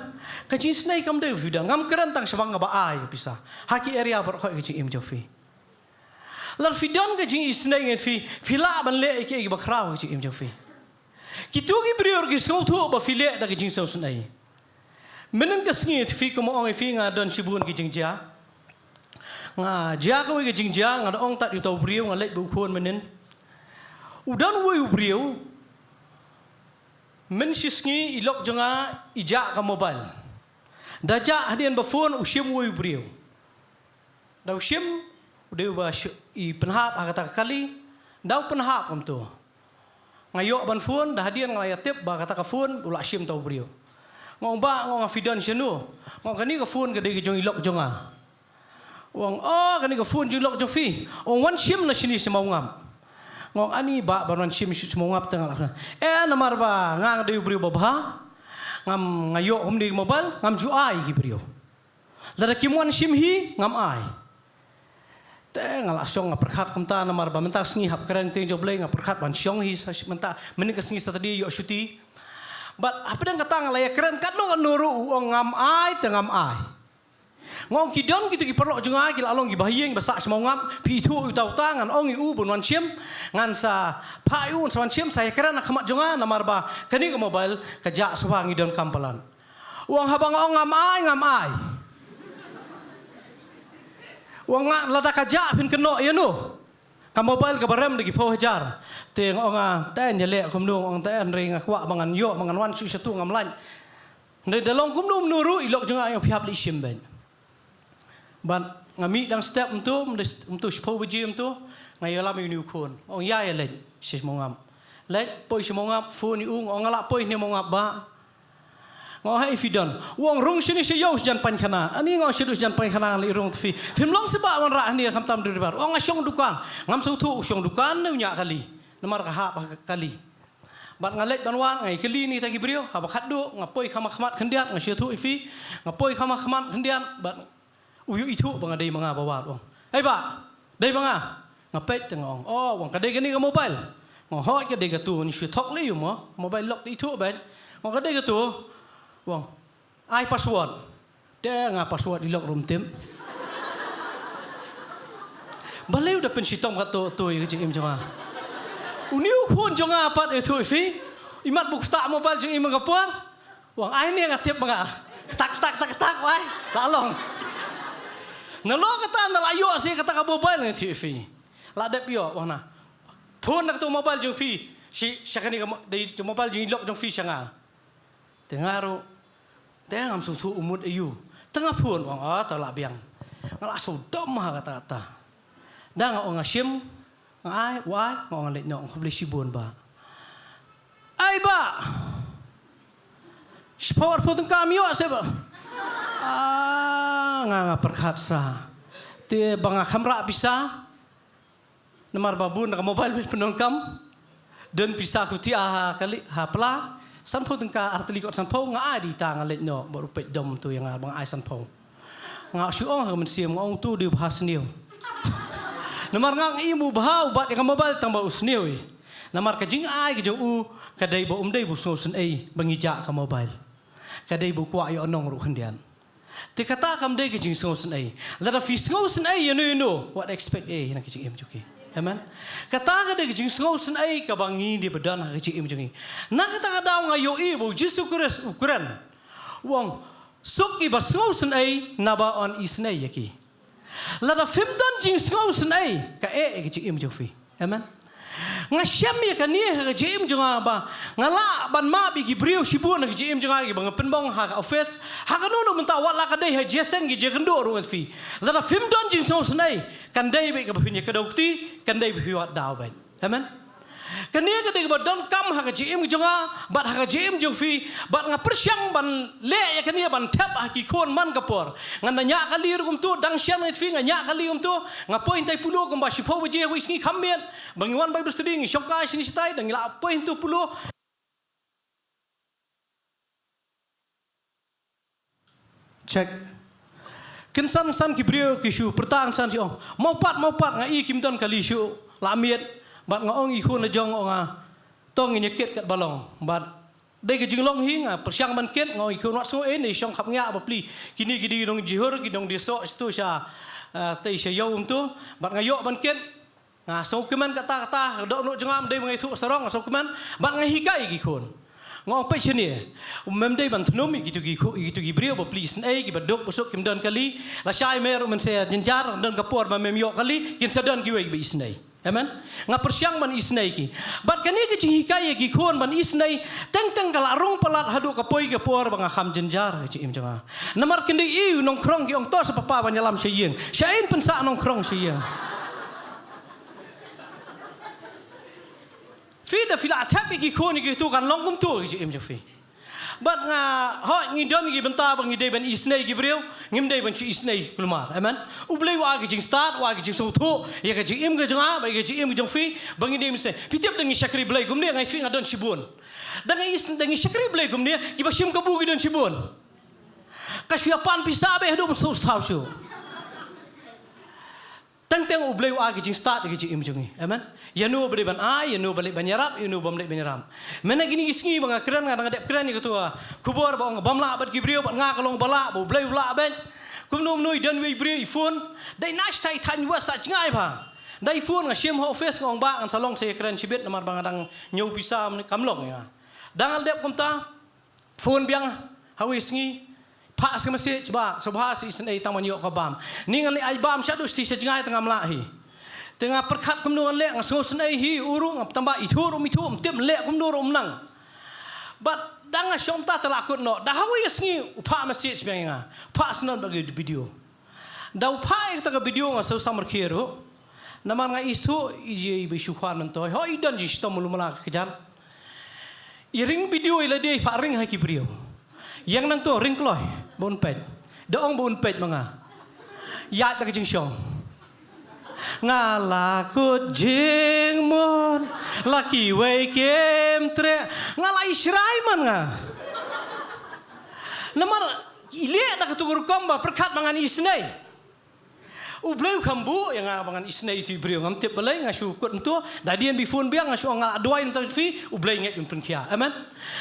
ka jing isnai kam dei fidan ngam keran tang sabang ba ai bisa haki area bar khoi ge jing im jofi lar fidan ge jing isnai ngi fi fila ban le ke gi ba khrau ge jing im jofi kitu gi brior gi so thu ba file da gi jing so sunai menen kesngi fi ko mo ong fi nga don sibun ki jingja nga ja ko ki jingja nga ong tat yu tau briu nga let bu khon menen udan wo briu men sisngi ilok jonga ija ka mobile daja hadian ba phone usim wo briu da usim udah ba i penhap kata kali daw penhap om tu ngayok ban phone dah hadian ngaya tip ba kata ka phone ula sim tau briu ngong ba ngong afidan senu ngong kani ka phone ka de jong ilok jonga wong kani ka phone jong ilok jong fi ong wan sim na sini semau ngam ngong ani ba ban wan sim semau ngap tengah namar ba ngang de briu ba ngam ngayok hom di mobile ngam ju ai ki briu lada kimwan sim hi ngam ai ngala syong perkhat kamta namar ba mentak sngi hap keren ting jobleng perkhat ban syong hi mentak menik sngi tadi yo syuti but apa dan kata ngalaya keren kan no nuru uang ngam ai tengam ai ngong kidon gitu ki perlo junga ki lalong ki bahiyeng basak semau ngam pi tu utau tangan ong u bun wan sim ngan sa pa u wan sim saya keren khamat junga namar ba kani ke mobile kajak suwa ngidon kampalan uang habang ong ngam ai uang lada kajak pin keno ya no ka mobile ka barem lagi pau hajar teng onga ten ya le kumnung ong ten ring akwa mangan yo mangan wan su satu ngam lan ne dalong kumnung nuru ilok jonga yang pihap li sim ben ban ngami dang step untuk spau beji untuk ngayola mi ni ukon ong ya ya le sis mongam le poi simongam phone ni ung ong ala poi ni mongap ba ngau hai fidon wong rung sini se yo jan pan khana ani ngau sidus jan pan khana li rung fi film long seba wan ra ni kham tam dur bar ong asyong dukan ngam su thu syong dukan ne nya kali namar ka ha kali bat ngalet ban wan ngai kali ni tagi brio ha bakhat du ngapoi khama khmat khendian ngai tu ifi ngapoi khama khmat khendian bat uyu itu bang dei manga bawa ong ai ba dei manga ngapet tengong wong ka dei kani ka mobile ngau hoi ka dei ka tu ni shu thok le yu mo mobile lock itu ben ngau ka dei ka tu wong ai password dia nga password di lock room tim baleu da pen sitom ka to ke jing im jonga uniu khon jonga pat e thu fi imat buk tak mobile jing im ka puang wong ai ni nga tip nga tak wai lalong ngalo kata nalayo si kata ka mobile nga thi fi la dep yo wong na phone nak tu mobile jing fi si sakani ka dei mobile jing lock jing fi sanga tengaro dia ngam sutu umut ayu tengah pun wong talak biang ngala sodom ha kata dah ngau ngasim ngai wai ngau ngalet nyong khobli sibun ba ai ba sport pun kam yo se ba nga perkhat sa te banga khamra bisa namar babun ka mobile penon kam dan bisa ku ti kali ha pla sanpo tengka arteli kot sanpo nga di ta nga let no baru pet dom tu yang bang ai sanpo nga syuong ha men siam ngong tu di bahas niu namar ngang imu bahau bat ka mobile tang ba usniu namar ka jing ai ka jo u ka dei bo dei bu sun ai bangija ka mobile ka dei bu kwa yo nong ru khendian ti kata kam dei ka jing sun ai la fi sun ai you know what expect na ka jing em juki amen kata ka de jing sun ai ka bangi di badan ka jing em jungi na kata ka daw nga yo ibo Jesus Christ ukuran wong suki ba sun ai na ba on isnai yaki la da fim don jing sun ai ka ka jing em jufi amen nga syam ya kan ni ka jing junga ba ngala ban ma bi gibriu sibun ka jing junga gi bang penbong ha office ha ka no menta wala ka dei ha jesen gi je kendo ru fi la da fim don jing sun ai kan dei be ka pin ka dokti kan dei bi wat daw ben amen kan ni ka dei ba don kam ha ka jing junga bat ha ka jing jung fi bat nga persyang ban le ya kan ni ban tap ha ki kon man ka por ngan nya ka lir kum tu dang syam ngai fi nga nya ka lir kum tu nga point tai pulo kum ba sipo je wi sni khamien bangiwan bible study ngi shoka sini sitai dang la point tu pulo check ken san ki brio ki shu pertang san si ong mau pat ngai kim ton kali shu lamiet bat ngong i khun jong onga tong ni ket kat balong bat dei ke jinglong hinga persyang ban ket ngoi khun wat so ni syong khap nya ba pli kini gidi dong jihur ki dong deso stu sha tei sha yo tu bat ngayo ban ket nga so keman kata do no jengam dei ngai thu sarong so keman bat ngai hikai ki khun ngong pe chini mem dei ban thnom gitu gi brio ba please ei gi badok busuk kim don kali la shai mer men se jinjar don kapor ma mem yo kali kin sadon gi wei bi isnei amen nga persiang man isnei ki bat kani ki chi kai gi khon man isnei teng kala rong palat hadu kapoi ke por banga kham jinjar chi im janga namar kin dei i nong krong ki ong to sa papa ban yalam shayeng shain pensa nong krong shayeng fi da fila tapi ki khoni ki tu kan long kum tu ki im jafi bat nga ho ngi don gi benta bang ngi de ben isnei gi breu ngim de ben chi isnei kulmar amen ublei wa gi jing start wa gi jing so thu ye ga jing im ga janga ba gi jing im jong fi bang ngi de mi se pitep dang shakri blei gum ne ngai fi ngadon shibun dang ngi shakri blei gum ne gi ba shim ka bu gi don shibun ka siapan pisa be do so stau shu teng ublei wa gi jing start gi jing im jongi amen yanu beri ban yanu balik banyarap yanu bamlek banyaram mana gini isngi bang keren ngadang adep keren ni ketua kubur bang bamla bat gibriu bat nga kalong bala bo blei ula ben kumnu mnui dan wei bri phone dai nash tai tan wa sa ngai ba dai phone nga shim ho face ngong ba ngan salong se keren chibet namar bang adang nyau pisa kamlong ya dangal dep kumta phone biang hawi isngi pa sa masi coba subha si snei tang manyo ka bam ningal ni ai bam syadu sti se ngai tengah mlahi tengah perkat kumnu lek ngasong senai hi urung tambah itu tem lek kumnu nang but danga syomta telakut no dah hawi yasngi upa message benga pa snan bagi video da upa ek ta video ngasau samar kiro namar nga istu ije be syukhar nantoy ho idan ji stom mulumala kejan iring video ila dei pa ring ha ki brio yang nang to ring kloy bon pet doong bon pet manga ya ta jing syong ngalakut jing mon laki wei kem tre ngalai shrai man nga namar ile da ketugur komba perkat mangan isnei ubleu kambu yang mangan isnei tu brio ngam tip balai ngasu kut entu dadian bifun biang ngasu ngal adoi entu fi ublei nget impun kia amen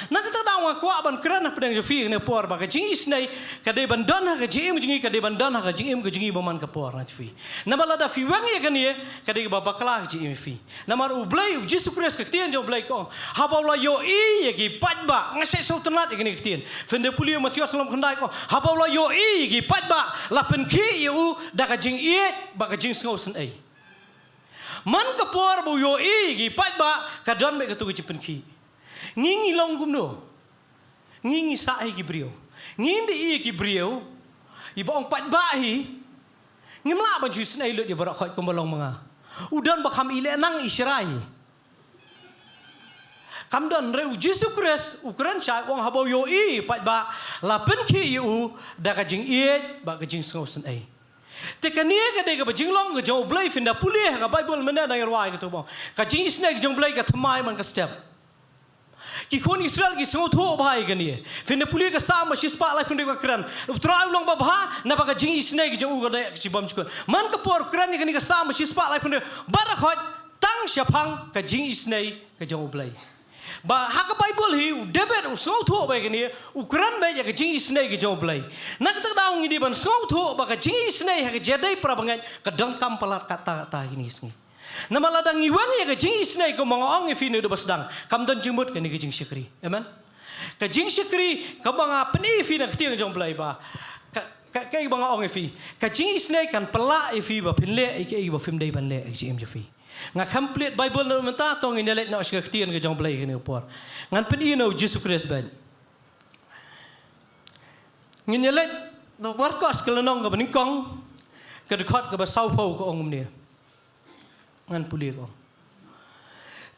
na kata dawa kwa ban kerana pedang fi ne por ba jing isnei kade bandon ha jing jingi kade bandon ha jing jingi baman ka por na fi na bala da fi wang ye kan ye kade ba bakla jing fi namar ublei Jesus Christ ka tien jo ublei ko ha ba la yo i ye gi pat ba ngase so tenat ye kan tien fende puli Matius salam khandai ko ha ba la yo i gi pat ba la pen ki yu da ka jing baka jing ngau sen ai man ka por bu yo i gi pat ba ka don me ka tu jipen ki ngingi long gum no ngingi sa ai gi brio ngindi i gi brio i ba ong pat ba hi ngimla ba ju sen ai lut ya barak khoi ko balong manga udan ba kham ile nang israi kam don reu Jesus Christ ukran cha wong habo yo i pat ba la pen ki yu da ka jing i ba ka jing ngau sen ai tekania ka dei ka jing long ka jo blai finda puli ka Bible mena na yarwai ka to bo ka jing isna ka jong blai ka thamai man ka step ki khon Israel ki so tho bhai ka ni finda puli ka sa ma shispa lai finda ka kran trai long ba bha na ba ka jing isna ka jong u ka dei ka chibam chukon man ka por kran ni ka sa ma shispa lai finda bara khoi tang syapang ka jing isna ka jong blai ba ha ka Bible hi David so tho ba ka ni ukran ba ya ka jing isna ka jong blai na ka daung ni ban so tho ba ka jing isna ha ka jadai pra bangai ka dang kam palat kata ta ini isni na maladang iwang ya ka jing isna ko mga ong fi ne do basdang kam dan jimut ka ni ka jing syukri amen ka jing syukri ka mga peni fi na ka tiang jong blai ba ka mga ong fi ka jing isna kan pala fi ba pinle ke ba fim dai ban le jim jo fi nga complete Bible no menta tong inelet na ska tian ka jong blai ni por ngan pen ino Jesus Christ ben nginelet no warkos kelenong ka beningkong ka dekat ka ba sau pau ko ong ni ngan puli ko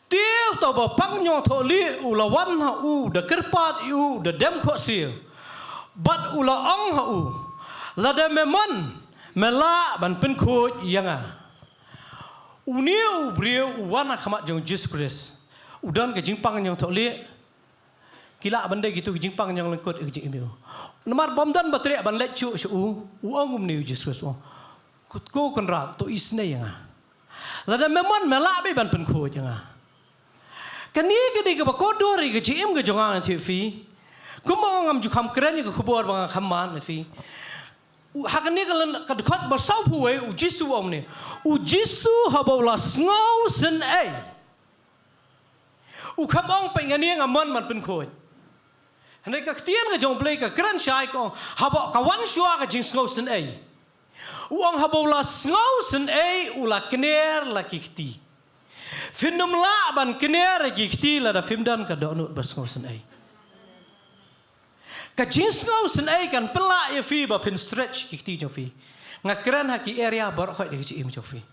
tiêu to ba pang nyo tho li u la wan ha u de kerpat u de dem kho sia bat u la ong ha u la de memon mela ban pen kho yanga uniu brio wana khamat jong Jesus Christ udan ke jingpang nyong thole kila bande gitu ke jingpang nyong lengkot ke jing imio namar bomdan batre ban let chu u ongum ni Jesus Christ ko kon ra to isne yanga lada memon mela be ban pen kho yanga kani ke de ke ba ko dori ke jim ke jonga thi fi kumong ngam ju kham kren ke khubor bang kham man fi hakani ka dekat ba sau puwe u Jisu om ni u Jisu habola ngau sen ai u khamong pe ngani ngamon man pen khoi Hendai ka ketian ka jong play ka kran syai ko haba kawan syua ka jing ngau sen ai. Uang haba ula ngau sen ai ula kner la kikti. Findom la ban kner kikti la da fimdan ka do nut bas ngau sen ai. Ka jing ngau sen ai kan pelak ya fi ba pin stretch kikti jong fi. Ngakran haki area bar khoi de chi im jong fi.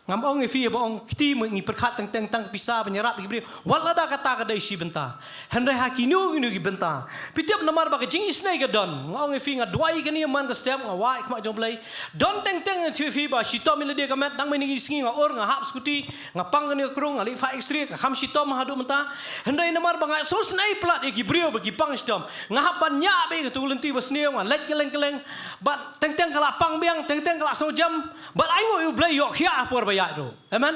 Ngam ong fi ba ong kti mengi perkhat tang pisah penyerap gibri wala da kata ka dai si benta henry hakinu gi benta pitiap namar ba ka jing isnai ga don ngong fi nga dwai ka ni man ka stem nga wai khma jong play don teng fi ba si tom ile dia ka mat dang meni singi nga or nga hap skuti nga pang ni krong nga li fa extra ka kham si tom hadu menta henry namar ba nga so snai plat gi brio ba gi pang stom nga hap ban nya be ka tulenti ba sneu nga lek keleng ba teng kala pang biang teng kala so jam ba ai ngo yu play yo khia por ba do. Amen.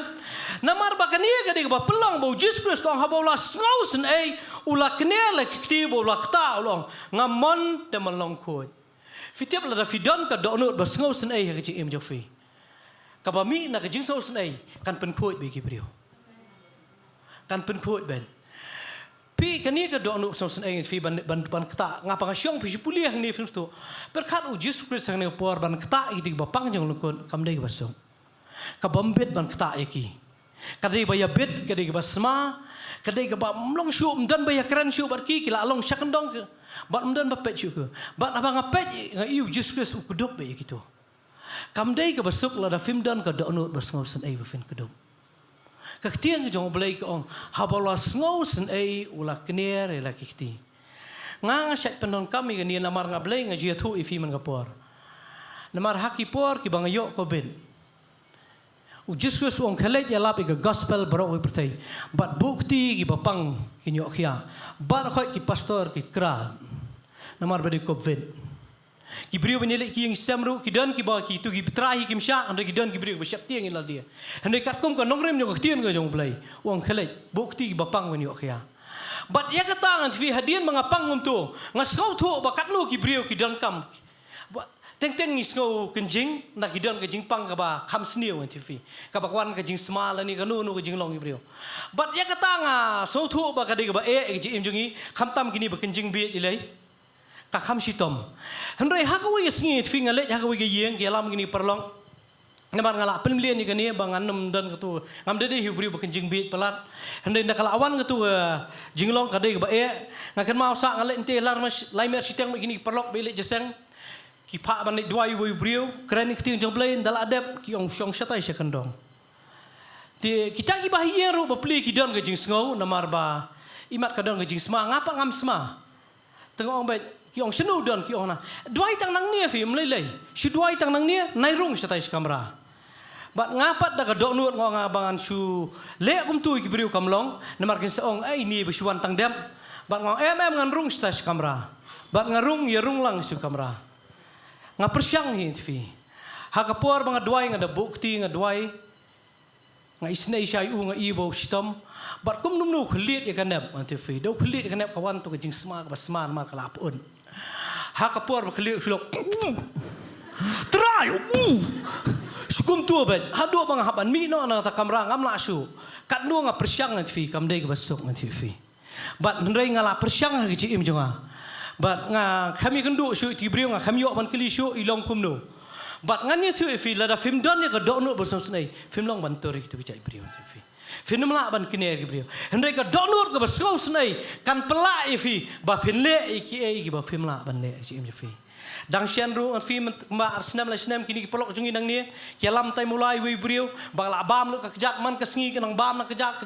Namar bakania ka di ba pelong ba Jesus Christ kong habola snausen ai ula knele kti bo la kta ulong ngamon te malong khoi. Fitiap la da fidon ka do not ba snausen ai ka chi em jofi. Ka ba mi na ka jing snausen ai kan pen khoi be ki brio. Kan pen khoi ben. Pi kani ka do not snausen ai fi ban kta ngapa ka syong pi puliah ni film tu. Berkat Jesus Christ sang ne por ban kta idi ba pang jong lukon kam dei ba song. Kabambit ban kata eki kadai baya bit kadai ba sma kadai ba mlong shu mdan baya kran shu barki kila along syakandong ke bat mdan ba pet shu ke bat abang apet nga iu Jesus Christ ukudop be gitu kamdai ka basuk la da fimdan ka donut bas ngausen ai ba fin kudop ka ktiang jong blai ka ong habala ngausen ai ula kner la kikti nga syat pendon kami ka ni namar nga blai nga jia thu ifi man kapor namar haki por ki bang yo ko ben Jesus Christ ong khalek ya lap ka gospel baro ko pertai bat bukti ki bapang kinyo khia bat khoi ki pastor ki kra namar bade ko ven ki brio benile ki yang samru ki dan ki ba ki tu ki trahi ki msha ande ki dan ki brio ba syap tiang ila dia ande kat kum ka nongrem nyo ktien ka jong play ong khalek bukti ki bapang kinyo khia bat ya katangan fi hadian mangapang tu ngasau thu ba katnu ki brio ki dan kam teng ngisngau kenjing nak hidon ke jing pang ka ba kham sniu en tv ka ba kwan ka jing smal ni ka nu ka jing long ibrio bat ya kata nga so thu ba ka de ba e ji im jungi kham tam kini ba kenjing bi ilai ka kham sitom henry ha ka wi sngi tv ngale ha ka wi ge yeng ke lam kini perlong namar ngala penlien ni kani ba nganum dan ka tu ngam de hibrio ba kenjing bi pelat henry nak kala awan ka tu jing long ka de ba e ngakan mau sa ngale ente lar mas lai mer siteng kini perlok bi le jeseng ki pa ban dua yu brio keren ki jong play dal adep ki ong syong satai sekandong ti kita ki bahia ro ba play ki don ga jing ngau namar ba imat ka don ga jing sma ngapa ngam sma tengok ong ba ki ong senu don ki ong na duai tang nang nia fi mlei shu duai tang nang nia nai rung satai kamera ba ngapat da ka do nut ngong abangan shu le kum tu ki brio kamlong namar kin seong ai ni besuan tang dem ba ngong ngan rung satai kamera ba ngarung ya rung lang su kamera nga persyang hi fi ha kapor mga duai nga da bukti nga duai nga isnai sai u nga ibo stom bat kum num nu khliet ya kanep anti fi do khliet kanep kawan to jing sma ba sma ma kalapun ha kapor ba khliet sulok try sukum tu ba ha do bang haban mi no na ta kamera ngam la su kat nu nga persyang anti fi kam dei ka basuk anti fi bat ndrei nga la persyang ga ji im jonga bat nga kami kendu syu ti brio nga kami yo man kli syu ilong kumno bat ngani tu fi la da film don ya ka do no bersam snai film long ban tori tu bijai brio fi film la ban kiner ki brio hendai ka do no ka bersam snai kan pela fi ba pin le ki ai ki ba film la ban le ji im fi dang sian ru fi ma arsenam la snam kini ki pelok jungi dang ni ki lam tai mulai wi brio ba la bam lu ka kejat man ka sngi ka nang bam na kejat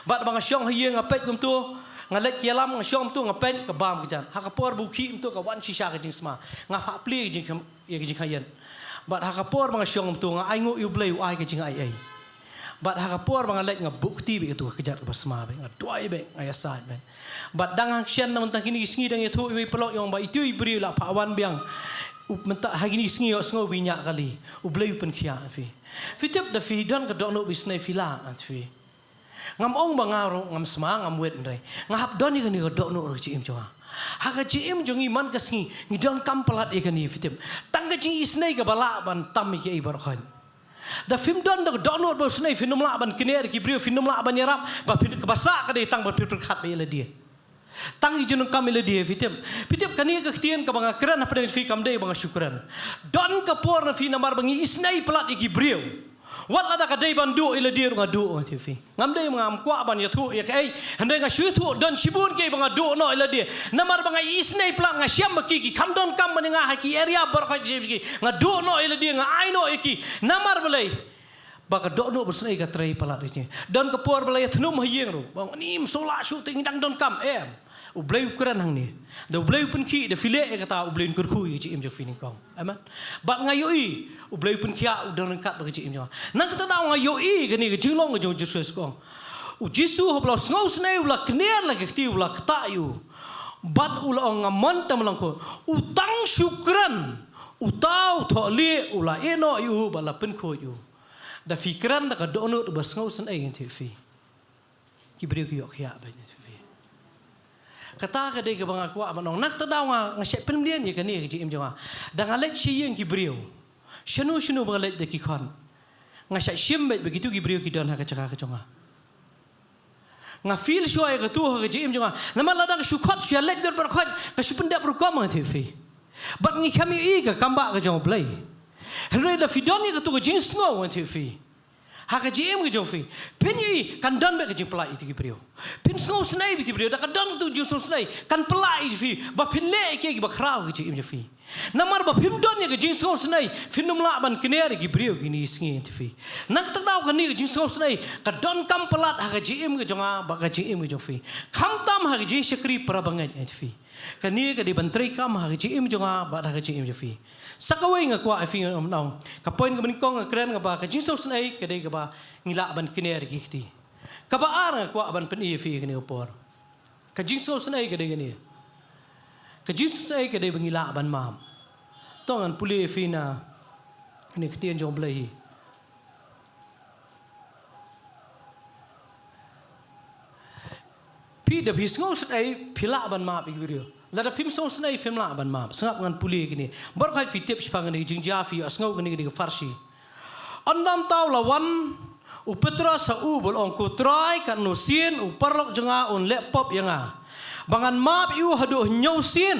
bat bang syong hiye ngapet kum tu ngalet kialam ngsyom tu ngapen ke bam kejan hakapor buki tu ka wan shisha ke jing sma ngapa pli jing ye jing hayan bat hakapor ngsyom tu nga ai ngo yu blai ai ke jing ai bat hakapor ngalet nga bukti be tu kejat ke sma be ngadoi be ayasat be bat dang action na mentang kini sngi dang itu wi pelok yang ba itu ibri la pawan biang mentak hagini sngi yo sngo binyak kali u blai pen khia fi fitep da fi don ka dokno bisnai fila at fi ngam ong bangaro ngam sma ngam wet ndai ngap doni kan ni dok no ci im jonga ha ka ci im jongi man ka sngi ni don kam pelat e kan ni fitim tang ka ci isnai ka bala ban tam ki e bar khan da film don da dok no ba snai film la ban kiner ki brio film la ban yarap ba ka basa ka dei tang ba pir khat be la dia Tangi junung kami le dia fitip kani ka khtian ka banga kran apa dengan fi kam dei banga syukran don ka por na fi namar bangi isnai plat iki brio wat ada ka dei ban du ila dia nga du on fi ngam dei ngam kwa ban ya thu ya kai handai nga shu thu don sibun ke banga du no ila dia namar banga isnai plat nga syam ki kam don kam man nga haki area bar ka ki nga du no ila dia nga ai no iki namar balai baka do no bersnai ka trai plat ni don ka por balai thnum hayeng ro bang ni sola shooting dang don kam ublay ukuran hang ni da ublay pun ki da file kata ublay kur khu ji im jo fini kong aman ba ngayoi ublay pun kia udang kat ba ji im jo nang kata da ngayoi gani ga jinglong ga jo Jesus kong u Jesu hobla ngau snai ula kner la ki ula kata yu bat ula ngamon tam lang ko utang syukran utau thole ula eno yu bala pen ko yu da fikran da ka do no ba ngau snai ngi fi ki brio ki yok ya ba ni kata ka dei ka bang aku abanong nak tadaw nga syek penmlian ye kani ki im jonga da ngalet siyeng ki brio shanu bang let de ki khon nga syek shimbet begitu ki brio ki don ha ka chaka ka jonga nga feel shuai ka tu ha ki im jonga nama ladang syukot sya let dor bar khot ka supendap ru kom nga fi bat ngi kami i ka kamba ka jong play henry da fidon ye ka tu ka jing snow nga fi haka jim ke jofi pinyi kan don be ke jim pelai itu ki brio pin snow snai bi brio da kan don tu ju snai kan pelai fi ba pin le ke ba khrau ke jim jofi namar ba pim don ye ke jim snow snai finum la ban kner ki brio ki ni sngi fi nak tak dau kan ni ke jim snow snai ka don kam pelat haka jim ke jonga ba ka jim ke jofi kham tam haka jim shakri prabangai fi kan ni ke di bantrai kam haka jim jonga ba haka jim jofi sakawai nga kwa afi nong ka point ka manikong nga kren nga ba ka Jesus nai ka dei ka ba ngila ban kiner gikti ka ba ar nga kwa ban pen ifi kini upor ka Jesus nai ka dei gani ka Jesus nai ka dei ngila ban mam tongan puli ifi na ni ktien jong blai pi da bisngau nai phila ban ma bi video lada pim song snai film la ban ma sangap ngan puli kini bar khai fitip spang ni jingja fi asngau kini di farsi andam taw lawan u petra sa u bol ong ko try kan no sien u parlok jenga on laptop yanga bangan map yu hadu nyau sien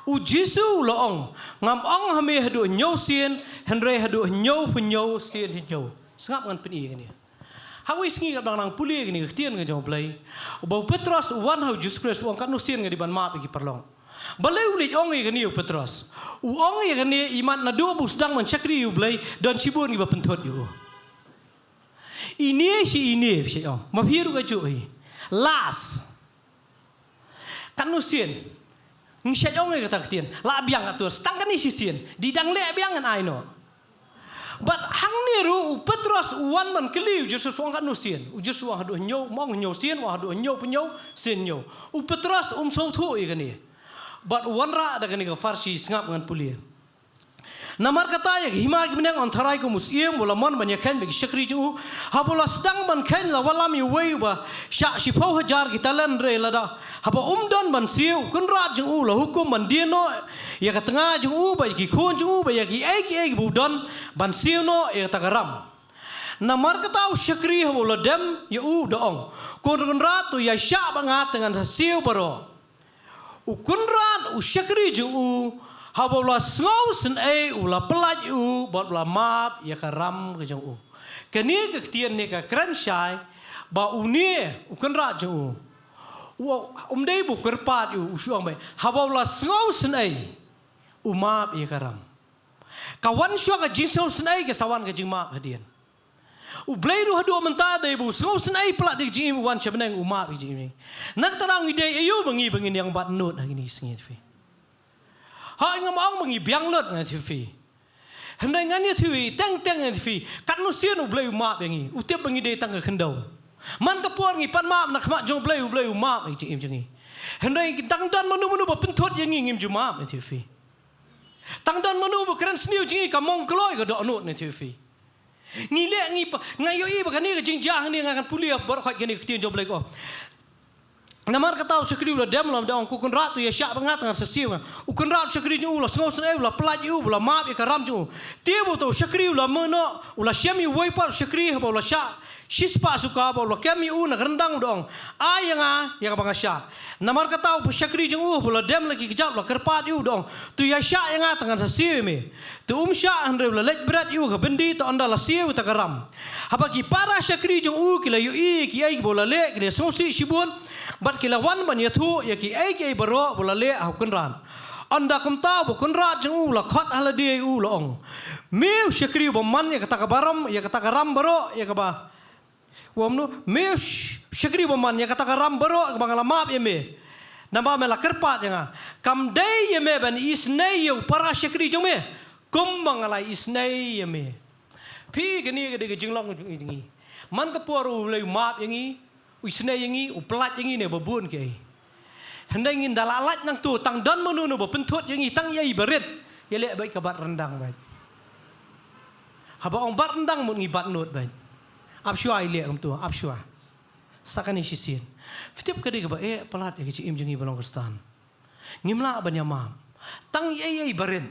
u Jesu lo ong ngam ong hame hadu nyau sien henry hadu nyau punyau sien nyau sangap ngan peni kini hawi singi ka nang puli ni ktien nga jong play ba Petros wan how Jesus Christ ong kan sien nga di ban ma ki perlong balai uli ong ye ni Petros ong ye ni iman na do bus dang man chakri yu play don sibun ba pentot yu ini si ong ma phiru ka chu las kan sien ng sya ong ye ka ktien la biang atur stang kan si sien di dang le biang an ai no but hang niru Petros wan man keliu Jesus wang kan sien Jesus wang hadu nyau mong nyau sien wang hadu nyau penyau sien nyau Petros so thu i kani but wan ra da kani ka farsi ngap ngan pulia namar kata ya hima ki menang on tharai ko musiem bola mon ban yakhan be shakri ju habola stang ban khan la walam yu wei ba sha si pau hajar ki talan re la da haba don ban siu kun ra ju la hukum ban dia no ya ka tengah ju ba ki khon ju ba ya ki ai bu don ban siu no ya tagaram namar kata shakri habola dem ya doong kun ra tu ya sha bangat dengan siu baro ukun ra shakri ju habola ngau sen ula pelaj bot la map ya karam ke jong kani ke ktien ne ka kran shai ba unie ukan ra jong dei bu kerpat usuang be habola ngau sen map ya karam kawan syua ka Jesus sen ke sawan ke jing map hadian blai ru hadu menta dei bu ngau sen plat de jing wan shabnang map jing nak tarang ide ayu bangi yang bat not hari ni singit fi ha ngam ong mangi biang lot nga tv hendai ngani tv teng nga tv kat no sien u blai ma bengi u tiap bangi de tang ka khendau man ka por ngi pan ma na khma jong blai ma ngi im jengi hendai tang dan manu ba pentot yang ngim ju ma tv tang dan manu ba kran sniu jengi ka mong kloi ka do not na tv ngi le ngi ngayo i ba kani ka jing jang ni ngakan pulia bor khat kani ktien jong blai ko namar kata sekri ula dem lam daong kukun ratu ya syak bangat dengan sesiu ukun rat sekri ju ula ngau sen ula pelaj u ula map ya karam ju tibu tu sekri ula meno ula syami wei par sekri ha ula syak Shispa suka bola kami nak rendang dong. Yang abang asya. Namar kata syakri jeng bola dem lagi kejap lah kerpat dong. Tu ya syak yang tengah sasiu me. Tu syak andre bola lek berat ke bendi tu anda lah siu tak keram. Habaki para syakri jeng kila ki ai bola lek kila sosi shibun. Bat kila wan ban yatu ya ki ai baro bola lek hakun ran. Anda kum tahu bukan rat jeng lah khot hala dia long. Meu syakri baman ya kata kabaram ya kata karam baro ya kaba. Wamnu meu syakri baman ya kata karam baro bang lamap ya me. Namba mela kerpat ya. Kam day ya me ban isnay ya para syakri jeng me. Kum bang ala isnay ya me. Pi kini ke jeng long ini. Man kapur ulai map yang ini, isnay yang ini, uplat yang ini babun ke. Hendak ingin dalalat nang tu tang dan menunu berpentut yang ini tang yai berit. Ya lek baik kabat rendang baik. Haba ong bat rendang mun ngibat not baik. Absyua lek am tu absyua. Sakani sisin. Fitip kadi ka ba pelat ya kecim jengi balong kristan. Ngimla ban yamam. Tang yai berit.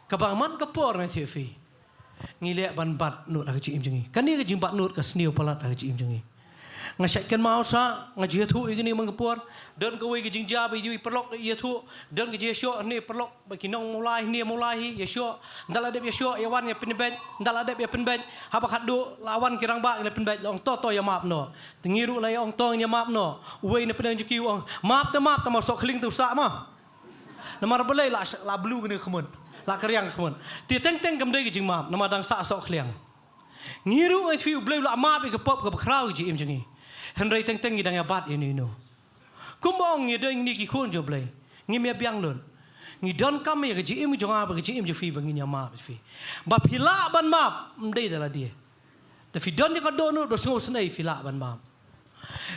Kabang man kapor na TV. Ngilek ban bat not kecim jengi. Kani kecim bat not ka sniu pelat kecim jengi. Ngasyakkan mau sa ngajia thu igini mangkapur dan kawai ke jingja bi perlok ya thu dan ke jesyo ni perlok bagi nong mulai ni mulai yesyo ndala dep yesyo yawan ya penbet ndala dep ya penbet haba khaddu lawan kirang ba ya penbet long toto ya maaf no tengiru la ong tong ya maaf no uwe ni penang juki ong maaf ta masuk keling tu sa ma namar belai la blu ni kemun la keryang kemun ti teng kam dei ke jing maaf nama dang sa sok keling ngiru ai fiu belai la maaf ke pop ke krau ji im jengi Henry teng ngidang abat ini no. Kumbong ngidang ni kikun jo blay. Ngimya biang lun. Ngidon kami ke jim jo ngapa ke jim jo fi bangin ya map fi. Ba pila ban map ndai dala dia. Da fi don ni ka do no do so snai fila ban map.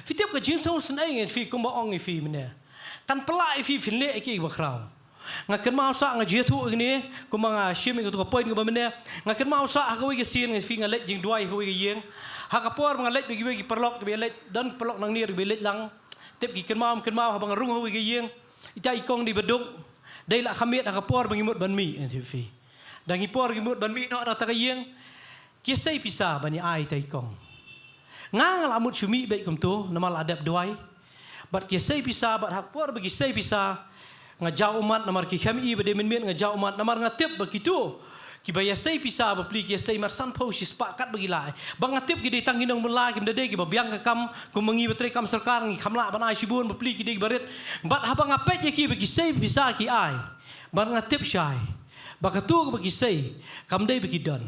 Fi tiap ke jin so snai ngi fi kumbong ngi fi mene. Kan pela fi le ki ba krau. Ngaken mau sa ngaji tu ini kumanga shim ke to point ke ba mene. Ngaken mau sa ka wi ke sin ngi fi ngalet jing duai ka wi ke yeng. Hakapor mga let bagi perlok bagi let dan perlok nang ni bagi let lang tip gi kenmau habang rung hui gi yeng ita ikong di beduk dai la khamit hakapor bagi mut ban mi fi dan ipor gi mut ban mi no ta ka yeng kisai pisa bani ai ta ikong ngang la mut chumi be kum tu namal adab duai bat kisai pisa bat hakapor bagi sai pisa ngajau umat namar ki khami bade min ngajau umat namar ngatip begitu kibaya say pisa bapli ki say marsan pau si sepakat bagilai bangatip ki ditang ginong melai kim dede ki babiang ka kam kumangi betre kam sarkar ngi khamla banai sibun bapli ki de baret bat haba ngapet ki bagi say pisa ki ai ban ngatip syai bakatu bagi say kam de bagi don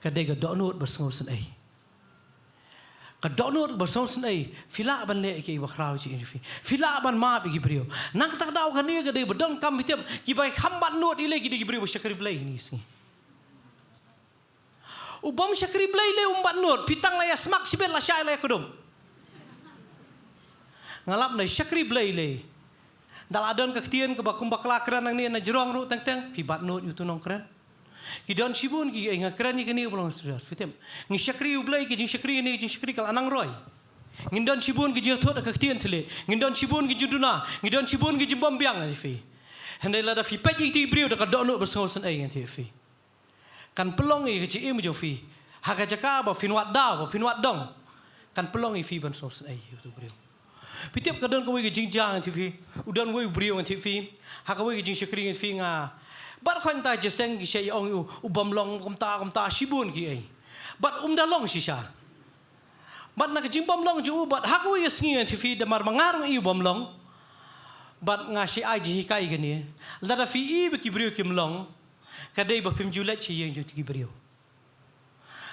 kadai ga donut bersengau senai kadonut bersong senai fila ban le ki bakrau ci fi fila ban ma bi brio nang tak dau kan ni gede bedon kam tiap ki bai khambat not ile ki brio syakri blai ni sini ubam syakri blai le umbat not pitang la ya smak sibel la syai la kodom ngalap na syakri blai le dal adon ka ktien ke bakum bakla kran nang ni na jerong ru teng fi bat not yu tu nong kran ki don sibun ki nga kran ni kini bolong sudah fitem ngi syakri ublai ki jing syakri ni jing syakri kal anang roy ngindon sibun ki jethot ka ktien tele ngindon sibun ki juduna ngindon sibun ki jimbom biang ni fi handai la da fi pet ti brio da ka dono bersau sen ai ngi fi kan pelong i ki im jo fi ha ka jaka ba finwat da ba finwat dong kan pelong i fi ban sau sen ai tu brio fitiap ka don ko wi ki jing jang ti fi udon wi brio ngi fi ha ka wi ki jing syakri ngi fi nga bat khon ta jeseng ki shay ong ubam long kum ta sibun ki ai bat dalong sisa bat nak jimbam long ju bat haku yes ngi ti fi damar mangarung i ubam long bat ngasi ai ji kai gani la da fi i ki brio kim long kadai ba pim julet chi yeng ju ki brio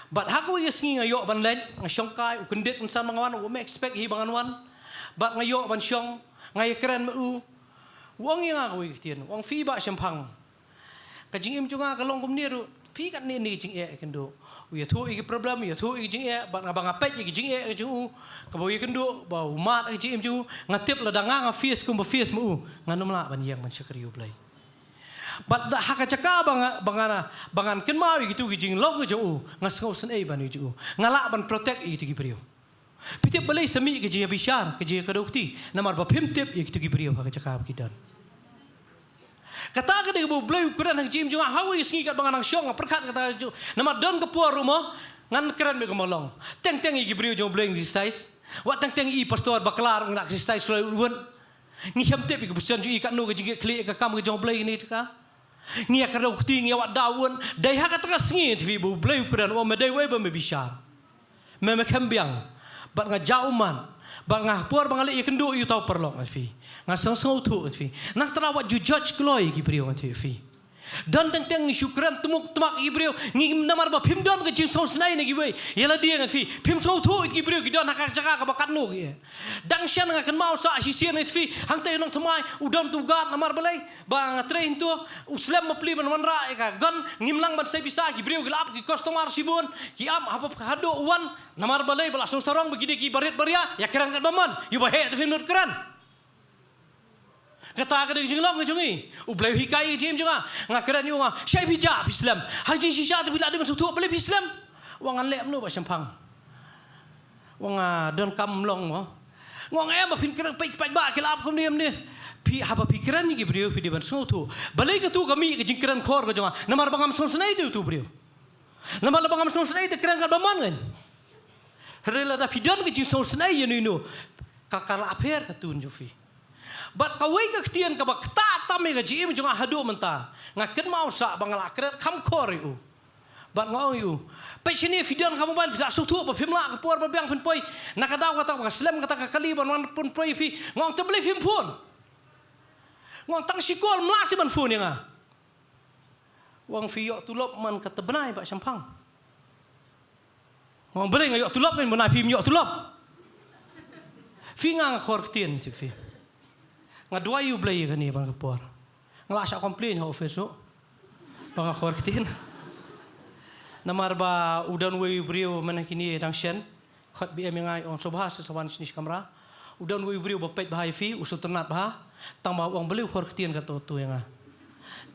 bat haku yes ngi ngayo ban len ngasong kai ukendit san mangawan u me expect hi bangan wan bat ngayo ban syong ngai keren mu wong yang aku iktian wong fi ba sempang kajing im juga kalong kumniru pi kat ni jing e kendo ya thu i problem ya thu i jing e ba ngabang apet i jing e ju ka bo i kendo ba umat i jing im ju ngatip la danga fis kum ba fis mu nganum la ban yang man syakriu blai ba da haka caka bangan ken mau gitu jing log ju ngasngau sen e ban ju ngala ban protect i tu brio pitip balai sami ke je bishar ke je kadokti namar ba pimtip i tu brio haka caka kidan kata ke dia boleh ukuran hang jim juga hawi singi kat bangang syong perkat kata ju nama don ke puar rumah ngan keren me kemalong teng i gibriu jong bleng exercise wat teng i pastor baklar nak exercise kalau luan ngiam tep i kebusan ju i kat no ke jing klik ke kam ke jong bleng ni ka ngia karau kti ngia wat daun dai ha ka tras ngi tv bu bleng keren o me dai we ba me bisa me kambiang bat nga jauman bat nga por bang ali kendu yu tau perlong fi nga sang tu fi nak terawat ju judge kloi gibriu fi dan teng syukran temuk temak gibriu ngi namar ba phim don ke jing song snai ne gibai yala dia ngan fi phim song thu gibriu gi don hak jaka ka bakat nu gi dang sian nga kan mau sa si sian it fi hang te nong thamai udon tu gat namar balai ba nga train tu uslam mapli ban ra ka gan ngimlang ban sai bisa gibriu gelap ki customer sibun ki am hap hado wan namar balai bala song sarong begini ki barit baria ya keran kat baman yu ba he phim nur keran kata kada jing long jong i ublai hikai jim jonga ngakran yu nga syai bija islam hajin shisha tu bila ada masuk tu boleh islam wang an lem nu ba sampang wang don kam long mo ngong em ba pin kran pai pai ba kelap kom niam ni pi haba pikiran ni gibriu pi di ban so tu balai ke tu kami ke jing kran khor ko jonga namar bangam son snai tu briu namar bangam son snai te kran ka baman kan rela da pidon ke jing son snai ye nu kakala aper ka tun jufi bat kawai ka ktian ka ba kta tame ka jim jonga hadu menta ngaken mau sa bangala kret kham khor yu bat ngong yu pe sini fidan kamu ban bisa sutu ba phimla ka por ba biang pun poi nakadaw ka ta ka slam ka ta ka kali ban wan pun poi fi ngong te beli phim pun ngong tang sikol mlasi ban fun nga wang fi yo tulop man ka tebenai ba sampang ngong beli ngayo tulop kan benai phim yo tulop fi nga khor ktian si fi nga dua yu blay kan ni bang kapor ngala sa complain ha office no bang khor ktin namar ba udan we brio mana kini dang shen khot bi ngai on sobha sa sawan sinis kamera udan we brio ba pet bahai fi usut ternat ba tang ba wang beli khor ktin ka to tu yang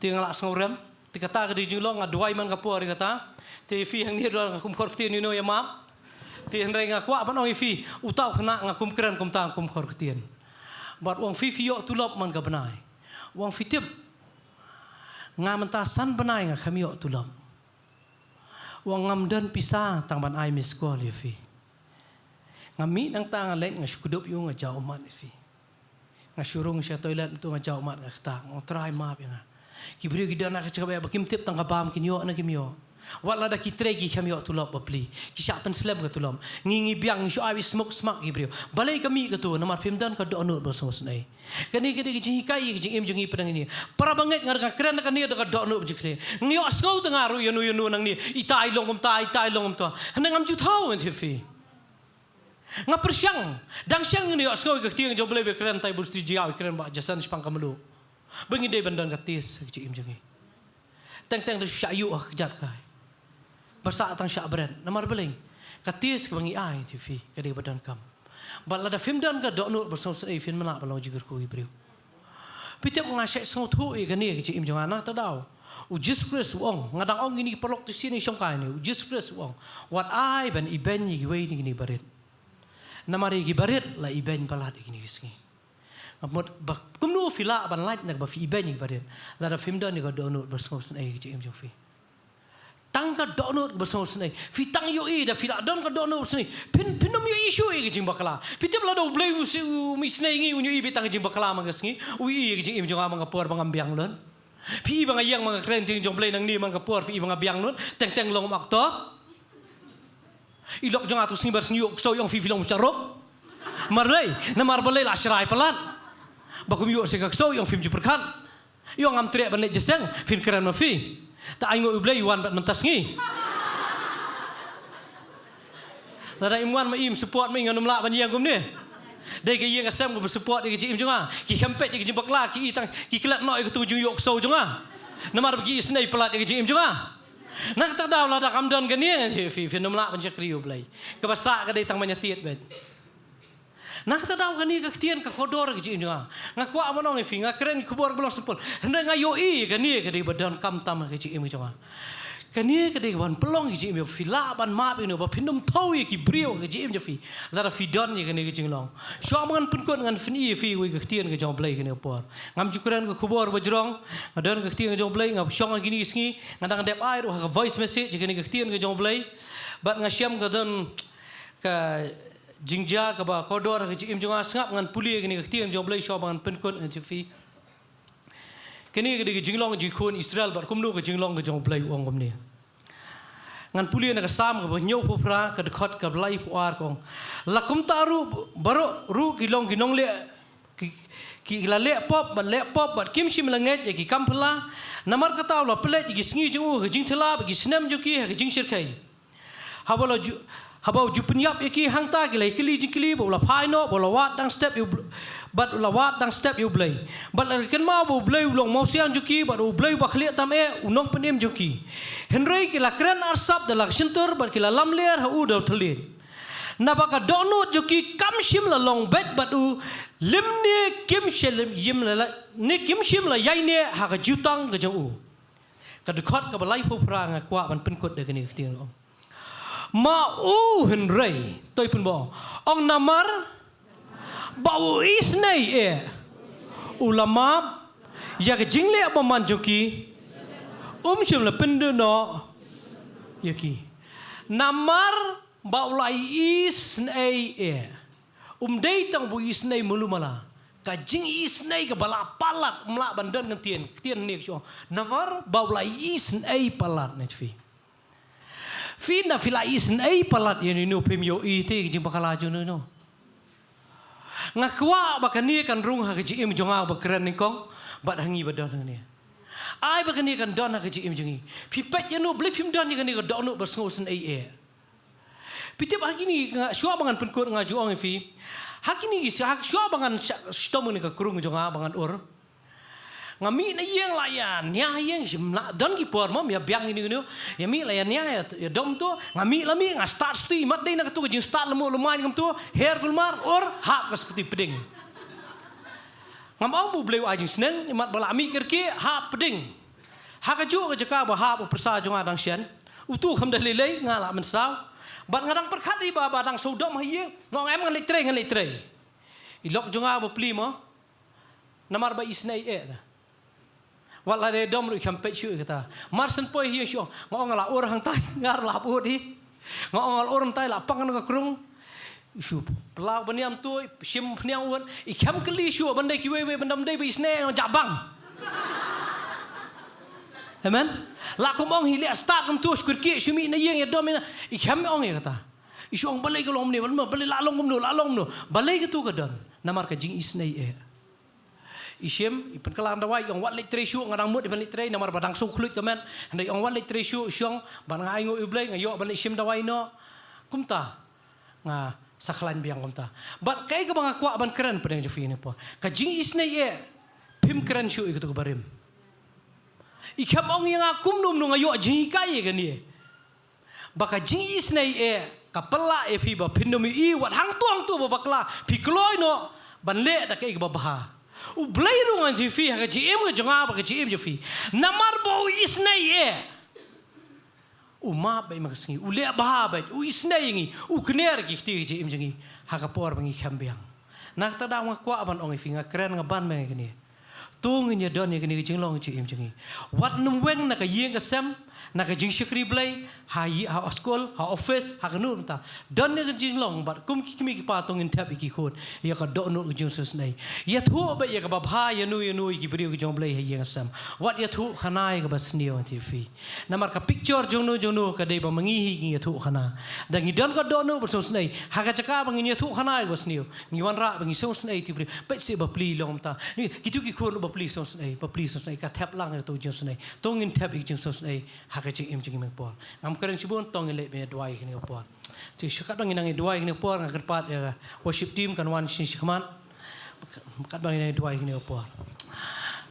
ti ngala sngorem ti kata ka di julong nga dua man kapor kata ti fi hang ni do kum khor ktin no ya map ti hendrai nga kwa ban oi fi utau khna nga kum kran kum tang kum khor ktin bat wang fi yo tulop man ka benai wang fitip nga mentasan benai nga kami yo tulop wang ngam dan pisah tang ban ai miskol ye fi ngami nang tang lek nga skudup yo nga jau mat fi nga surung sia toilet tu nga jau mat nga kta ngong try map nga kibri gidana ka chakabe bakim tip tang ka bam kinyo na kimyo wala da kitregi kami yo tulop bapli kisya pen slab ka tulom ngingi biang syu awi smoke gibriu balai kami ka tu namar pimdan ka do anut bosos nai kani jing hikai jing im jungi pedang ini para banget ngar ka kren ka ni da ka do anut jikle ngio skau tengaru yanu nang ni itai longum to hanang am ju thau en thifi nga persyang dang syang ni skau ka tiang jo boleh be kren tai bursti jiaw kren ba jasan spang kamelu bengi de bandan ka tis jing im jungi teng tu syayu kejat kai bersa tang syak brand namar beling katis ke bangi ai tv kade badan kam bala da film dan ka do no bersau sei film na balo jigur ko ibriu pitep ngasek sau thu e kani ke im jongana ta daw ujis pres wong ngadang ong ini perlok tu sini syong kai ni ujis pres wong wat ai ban iben ni we ni baret namari gi baret la iben palat ni gisngi amot bak kumnu fila ban lait nak ba fi iben ni baret la da film dan ni ka do no bersau sei ke im jong fi tangka donut bersama sini, fitang yo da fila don ka donut sini, pinom yo isu e jing bakala, pitep la do blay misne ngi unyo ibe tang jing bakala mangas ngi, ui e jing im jonga manga por bangam biang lon, pi banga yang manga kren jing jong blay nang ni manga por fi banga biang lon, teng long makto, ilok jonga tu sini bar sini yo so yong fi filong charok, marlay na marbalay la shrai palat, bakum yo se ka so yong film juperkan, yo ngam trek ban jeseng fin keren ma fi. Tak ingat ublay wan bat mentas ngi. Nara imwan ma im support ma ngam la ban yang gum ni. Dai ke yang asam ko support ke im jonga. Ki hempet ke jim bakla ki itang ki kelat no ke tuju yok so jonga. Namar bagi snai pelat ke im jonga. Nak tak daw la da kamdan ke ni fi nom la ban jakri ublay. Ke basa ke dai tang manyatiet bet. Nak tak daw kani ke ktian ke khodor ke im jonga. Ngakwa amonong fi ngakren kubor belong sepul. Hendak ngayo i ke ni ke di badan kam tam ke im jonga. Kani ke di ban pelong ke im fila ban map ino ba pinum thawi ki brio ke im fi. Lara fi don ni ke ni ke jinglong. So amongan pun kon ngan fi fi we ke ktian ke jong play ke ni por. Ngam jukran ke kubor bajrong ngadan ke ktian ke jong play ngap syong gini isngi ngadang dep air ha voice message ke ni ke ktian ke jong play. bat ngasiam ka don ka jingja ka ba kodor ka im jonga sngap ngan puli gini ka tiang jom blai sho ban pen kon fi kini ka di jinglong ji khon Israel bat kumnu ka jinglong ka jom blai ong kom ni ngan puli na ka sam ka nyau pu pra ka khot ka blai pu ar kong lakum taru baro ru kilong kinong le ki la le pop bat kim shim la nget ki kampla namar ka taw la plet ki sngi ju ka jing thla ki snam ju ki ka jing shir kai habalo ju habau ju penyap ki hangta ki lai kili jing kili bo la phai no bo la wat dang step you bat la wat dang step you blai bat la ken ma bo blai long mo siang ju ki bat u blai ba khli tam e unong penem ju ki henry ki la kren ar sap de la shintur bat ki la lam ler ha u do thlin na ba ka donut ju ki kam shim la long bet bat u lim ne kim shel yim la ne kim shim la yai ne ha ka jutang ka jong u ka de khot ka ba lai pu pra nga kwa ban pen kot de ka ni tiang ong ma u henry tôi pun bo ong namar bau isnei e ulama ya ka jingle ba man ju ki shim la pen de no ya ki namar bau lai isnei e dei tang bu isnei mulumala ka jing isnei ka bala palat mla bandan ngan tien ni cho navar bau lai isnei palat net fi na fila isnei palat ye no pem yo i te jing bakala jo no ngakwa bakani kan rung ha ji im jonga ba kran ni kong bat hangi badon ni ai bakani kan don ha ji im jongi pi pet ye no blif him don ni kan ni don no ba sngosen e pitip hakini shua bangan penkut nga juang fi hakini gi shua bangan stomun ka kurung jonga bangan or ngami na yeng layan nya yeng simla don ki por mom ya biang ini no ya mi layan nya ya dom to ngami lami nga start sti mat dei na tu jing start lemu lumayan ngam tu her kulmar or hap ka skuti peding ngam au bu bleu ajing snen mat bala mi kerki hap peding hakaju ka jaka ba hap persa jonga dang sian utu kham dah lelei ngala mensau bat ngadang perkhat di ba dang sodom haye ngong em ngan litre ilok jonga bo pli mo namar ba isnai e wala de dom ru kham pet shu kata marsen poi hiye shu ngong la or hang tai ngar la bu di ngong or tai la pang nga krung shu plau baniam tu sim phniang won I kham kli shu bandai ki we bandam dei ba isnai jabang amen la kum ong hi le start kum tu skur ki shumi na yeng ya dom ina I kham ong ya kata isu ong balai ko lom ni balai la long kum no balai ke tu ka don namar ka jing isnai e isem ipen kalang dawai ong wat litre shu ngadang mut ipen litre namar badang su khlut kamen handai ong wat litre shu syong ban ngai ngo iblai ngayo ban isem dawai no kumta nga saklan biang kumta bat kai ka bang akwa ban keren pedang jofi ni po ka jing isnai e pim keren shu ikatu ka barim ikham ong yang akum num nung ayo jing kai kan ni baka jing isnai e kapala e pi ba pinumi I wat hang tuang tu bakla pi kloi no ban le da kai ka baha u blai rungan ji fi ha ji em ga jonga ba ji em ji fi namar bo isnai e u ma ba ma singi u le ba ba u isnai ngi u kner gi ti ji em ji ha ka por bangi khambiang nak ta dang kwa ban ong fi nga kren nga ban me ni tung nya don ni jing long ji em ji wat num weng na ka yeng ka sem na ka jing shikri blai ha school ha office ha kanu ta don ni jing long bat kum ki mi ki pa tong in tap ki khot ya ka do no jing sus nei ya thu ba ya ka ba bha ya nu ki brio ki jong blai ha yeng sam wat ya thu khanai ka ba snio ti fi namar ka picture jong no ka dei ba mangi hi ya thu khana da ngi don ka do no ba sus nei ha ka chaka ba ngi ya thu khanai ba snio ngi wan ra ba ngi sus nei ti brio ba se ba pli long ta ni ki tu ki khot ba pli sus nei ka tap lang to jing sus nei tong in tap ki jing sus nei ha ka jing em jing me por ngam karen chibun tong le me dwai kini por ti shakat bang inang dwai kini por ngakat pat ya worship team kan wan shin shikman kat bang inang dwai kini por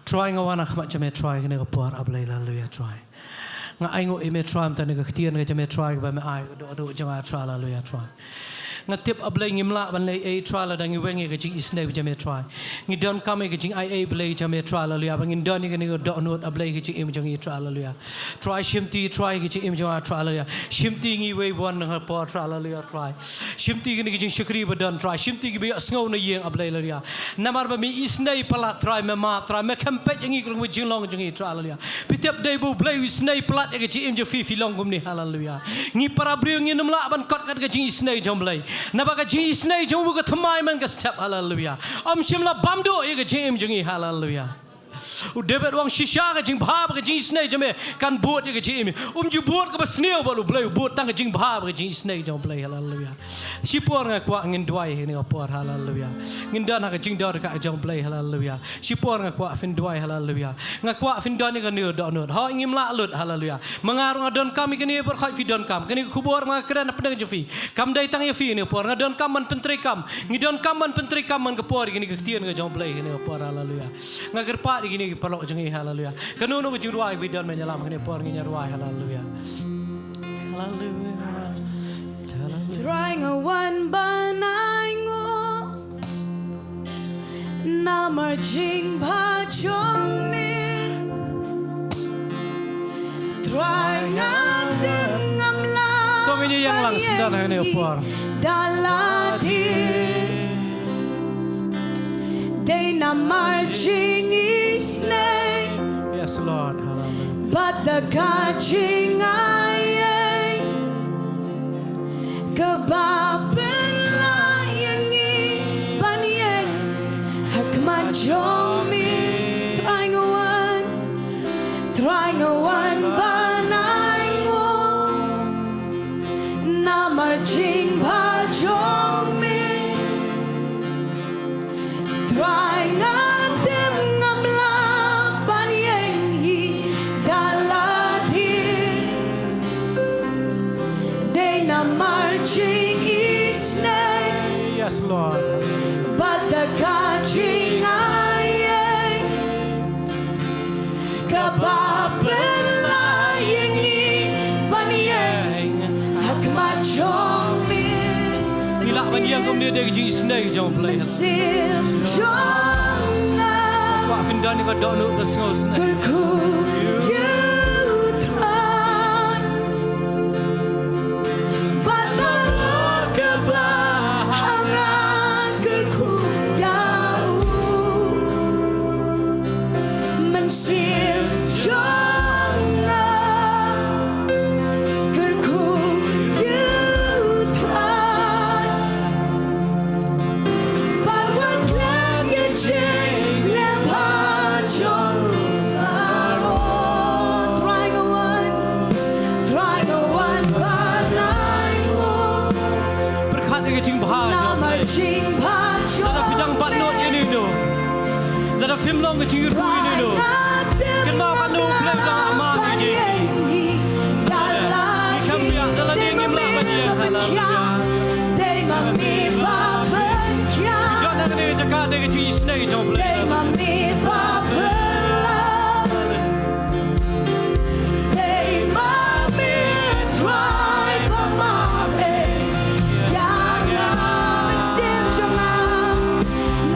try ngawana khmat jame try kini por ablai la lu ya try nga ai ngo eme try am ta ne ka khtian ga jame try ba me ai do janga try la lu ya try ngatip ablay ngimla ban lay a trial da ngi wengi ke jing isne jame try ngi don kam ke jing ia blay jame trial hallelujah bangin don ni do not ablay ke jing im jang trial hallelujah try shimti try ke jing im jang trial hallelujah shimti ngi we bon ha po trial hallelujah try shimti ke jing shukri badon try shimti ke bi asngau na yeng ablay hallelujah namar ba mi isne pala try me ma try me kempet ngi krung jing long jing trial hallelujah pitep day bu blay isne plat ke jing im jang fi long gum ni hallelujah ngi para brio ngi namla ban kot kat ke jing isne jong blay naba ka jing isne jong bu ka thamai man ka step hallelujah om shimla bamdo ye ka jing im jing hallelujah u David wang shisha ka jing bhab ka jing isne jame kan bot ye ka jing im ju bot ka basneo ba lu blay bot tang ka jing bhab ka jing isne jong blay hallelujah sipor nga kwa ngin dwai ni ka por hallelujah ngin dan ka jing dor ka jong blay hallelujah sipor nga kwa fin dwai hallelujah nga kwa fin don ni ka ni do not ha ngim la lut hallelujah mangarung adon kami kini por khai fi don kam kini kubor nga kran pedang jefi kam dai tang ye fi ni por nga don kam man pentri kam ngi don kam man pentri kam man ka por kini ka tien ka jong blay kini por hallelujah nga gerpa gini palok jengi hallelujah kanunu ke jurwai bidan menyalam kini por ngi nyarwai hallelujah hallelujah Trying a one banango Namar jing ba jong min Trying a dem ngam la Kong ini yang lang sedar ini por Daladi They namar jing isne yes Lord hallelujah But the kajing ay Kababin la yangi Banyen Hakman jong mi Trying a one banango Namar jing ba jong mi Trying a dem ngam la Banyen hi daladi They namar jing isne yes Lord But the kajing ay Kababin la yangi Banyen Hakma jong min Gila ban yang kum dia ke jing isne jong blay Sim jong na kwa fin dan ni ka do no ka sngo snai Kerku yutran Bata kebahangan kerku yau Mensim jong na Kerku yutran Barwan klan ye jing lepan jong aron Trying a one banango berkat ke jing bha Namar jing pa Dada pidang bat not ini do Dada film long ke jing ru ini do Ken ma ban no blay da ama ni ji Ikam ya dala ni ngim la ban ye hallelujah They mami papen kya do na ni jaka de ke jing isne jong blay They mami papen love They mami try pamame Yang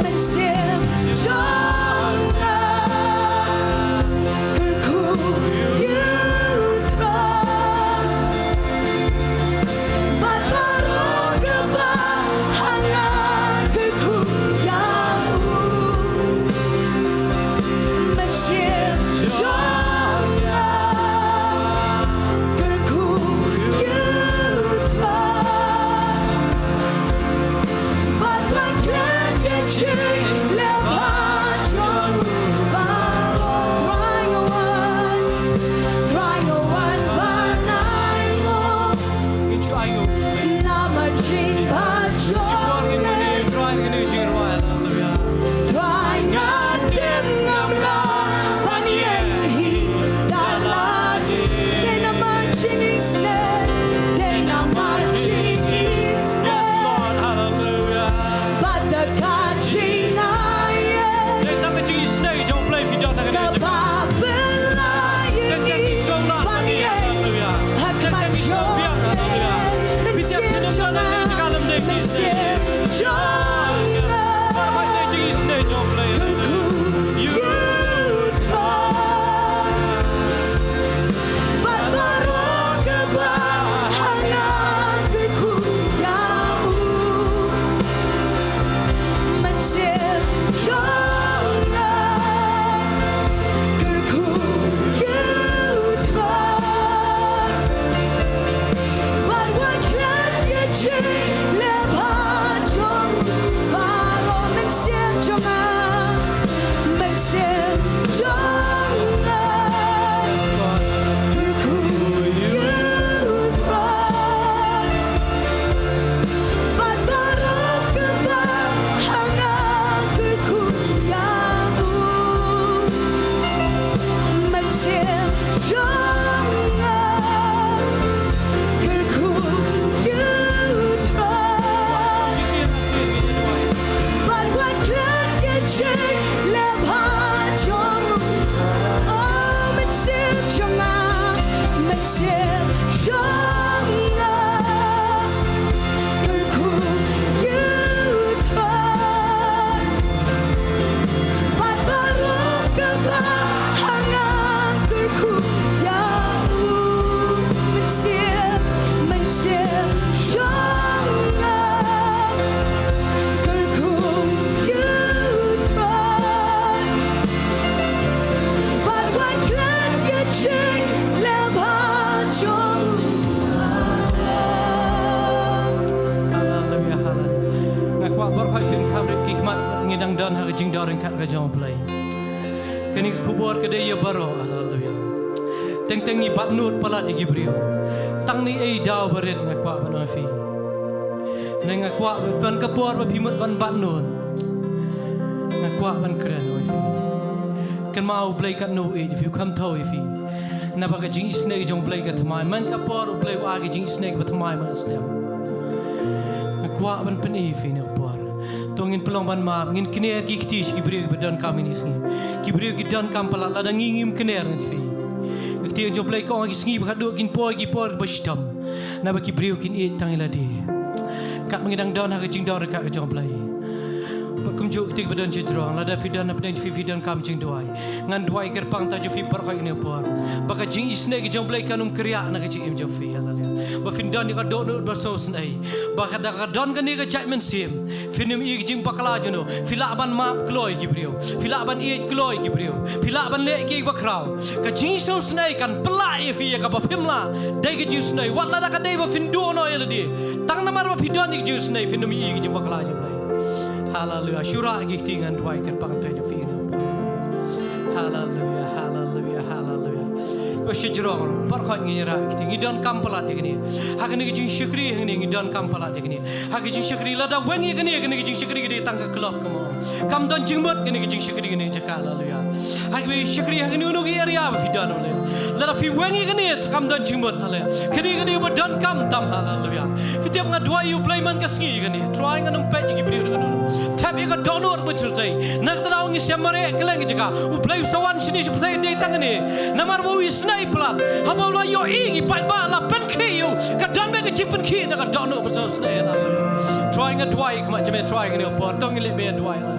mensim jong ring kat ka jong play kani kubor ke dia baro haleluya teng ni batnut palat Gibril tang ni ei daw beret ngakwa banofi nang ngakwa ban kapor ba bimut ban batnut ngakwa ban kran ofi kan mau play kat no if you come to if na ba ka jing snake jong play kat mai man kapor play wa ka jing snake ba mai ma stem ngakwa ban pen if ni por tongin pelong ban ma ngin kiner ki ktis Gibril badan kami ni singi Gibril ki dan kam pala la ngingim kiner ngi tiang jom play ko ngi singi ba kin por ba stam na ba Gibril kin e tang ila di kat mengidang don ha jing don ka jom play kum juk tik badan jidrong la da fidan apne fidan kam jing doai ngan doai gerpang ta ju fi par kai ne por ba ka jing isne ki jom play kanum kriya na ka jing jom fi ala ba findan ni ka do no ba so snai ba ka da ka don ka ni ka jai men sim finim i jing bakala juno fila ban map kloi Gibril fila ban i kloi Gibril fila ban le ki ba kraw ka jing so snai kan pelai fi ka ba pimla dai ka jing snai wat la da ka dai ba findu no ila di tang namar ba fidan ni jing snai finim i jing bakala jom play haleluya syura ki tingan dua ikan pang tu fi haleluya haleluya haleluya ko shijrong par khat ngi ra ki ngi don kam palat ni ha ni jing syukri ngi don kam palat ni ha ki jing syukri la da wengi ni jing syukri ni tang ka klop kamo kam don jing mot ni jing syukri ni jaka haleluya ha ki syukri ha ni unu ki area ba fi don ole la da fi wengi ni kam don jing mot hale kini ba don kam tam haleluya fi tiap nga dua you play man ka sngi ni try nga num pet ki bri ni tap ika donor becertai nak tahu ngi semare keleng jaka u play sawan sini sepasai dia tang ni namar bo isnai plat haba la yo igi pat ba la pen ki you ka dan me ka jipen ki na ka donor becer snai la try nga dwai kma jame try nga pot tong le me dwai la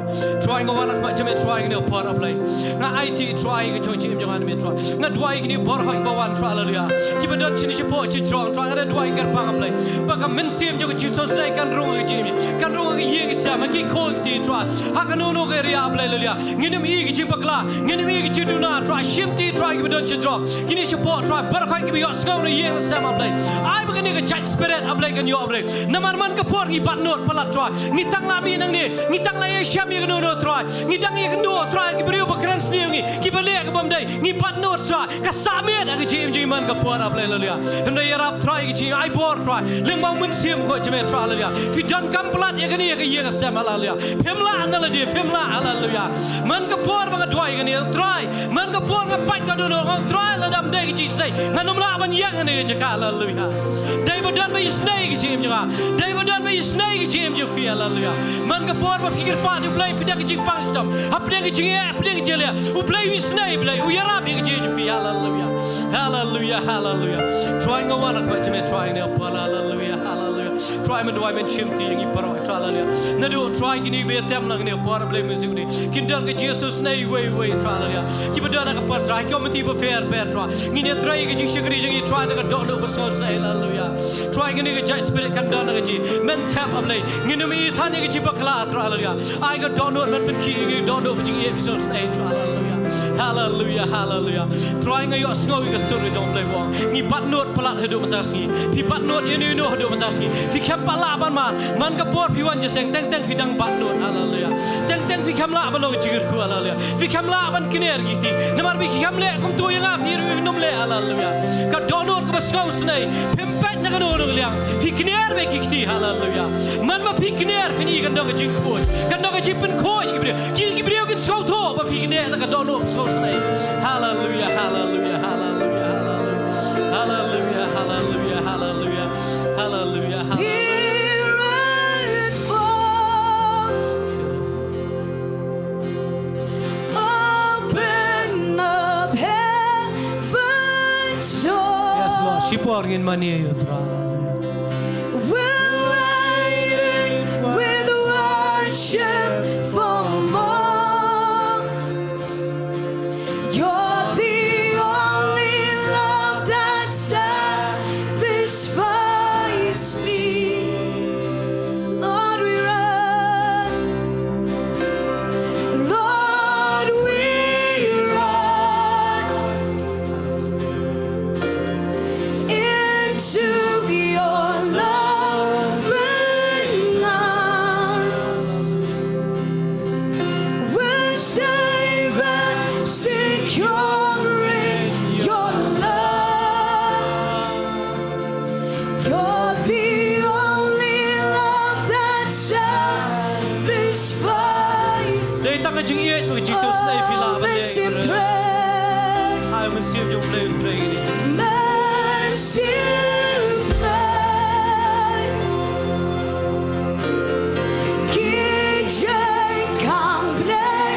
try nga wana kma jame try nga pot of play nga IT try nga choi chim jangan me try nga dwai ni bor hoi ba wan try la ya ki badon sini sepo chi trong try nga dwai ker pang play ba ka men sim jo chi so snai kan rung ga jimi kan rung ga yeng sama ki ko ti try hakano no ke ria play le ya nginem i ki bakla nginem i ki duna try shim ti try ki don chi drop kini support try bar khai ki yo skau ne yeng sama play ai ba ni ka judge spirit ablay kan yo ablay namar man ka por ngi bat not palat try ngi tang la mi nang ni ngi tang la ye sham ye no try ngi dang ye kendo try ki brio ba kran sni ngi ki ba le ka bam dai ngi bat not try ka samit ka ji man ka por ablay le ya ndo ye rap try ki ji ai por try leng mang mun sim ko jeme try le ya fi dan kam palat ye kan ye ka ye ka sama la le ya phemla anala dia phemla haleluya man ka por ba ka dwai kan ye try man ka por ka pat ka do no try la dam dai ki ji snai nganum la ban yang ne je ka haleluya dai ba dan ba snai ki ji mja dai ba dan ba snai ki ji mja fi haleluya man ka por ba fikir pa ni play pidak ki ji pang stam apne ki ji apne ki je le u play wi snai play u yara bi ki ji fi haleluya haleluya haleluya try nga wana ka jeme try ne pa haleluya haleluya try man dwai men chim ti ngi paro try haleluya na do try gini be tem na ne por play music ni kindar ke Jesus nei way try haleluya ki ba dan ka pas try ko mati ba fair try ngi ne try ke ji shikri ji try na ka do no ba so sai haleluya try gini ke jai spirit kan dan ka ji men tap play ngi ne mi thani ke ji ba khala try haleluya ai ka do no men ki ngi do no ji episode sai try haleluya haleluya haleluya try nga yo snow ka sur don't play wong ngi bat not palat hidup matas ngi pi bat not ini no hidup matas ngi fi khap pala ban man ka por pi wan je seng teng fi dang bat not haleluya teng fi kham la ban lo jigir ku haleluya fi kham la ban kiner giti namar bi kham le kum tu yang fi num le haleluya ka do not ka snow snai pim pat na ka no no liang fi kiner be kiti haleluya man ma fi kiner fi ni kan do ka jing ku kan do ka jipen ko ki brio ki snow to ba fi kiner na ka do no so snai haleluya haleluya haleluya haleluya haleluya haleluya haleluya Spirit fall, open up heaven's door. yes Lord sipor ngin mani yo tra We're waiting with worship for more. You're the only love that satisfies me. Lord, we run. Lord, we run into jing ye we Jesus nei fila ba makes him le pray. ai men sim jong play trai ni Makes him pray. Kijay kang blay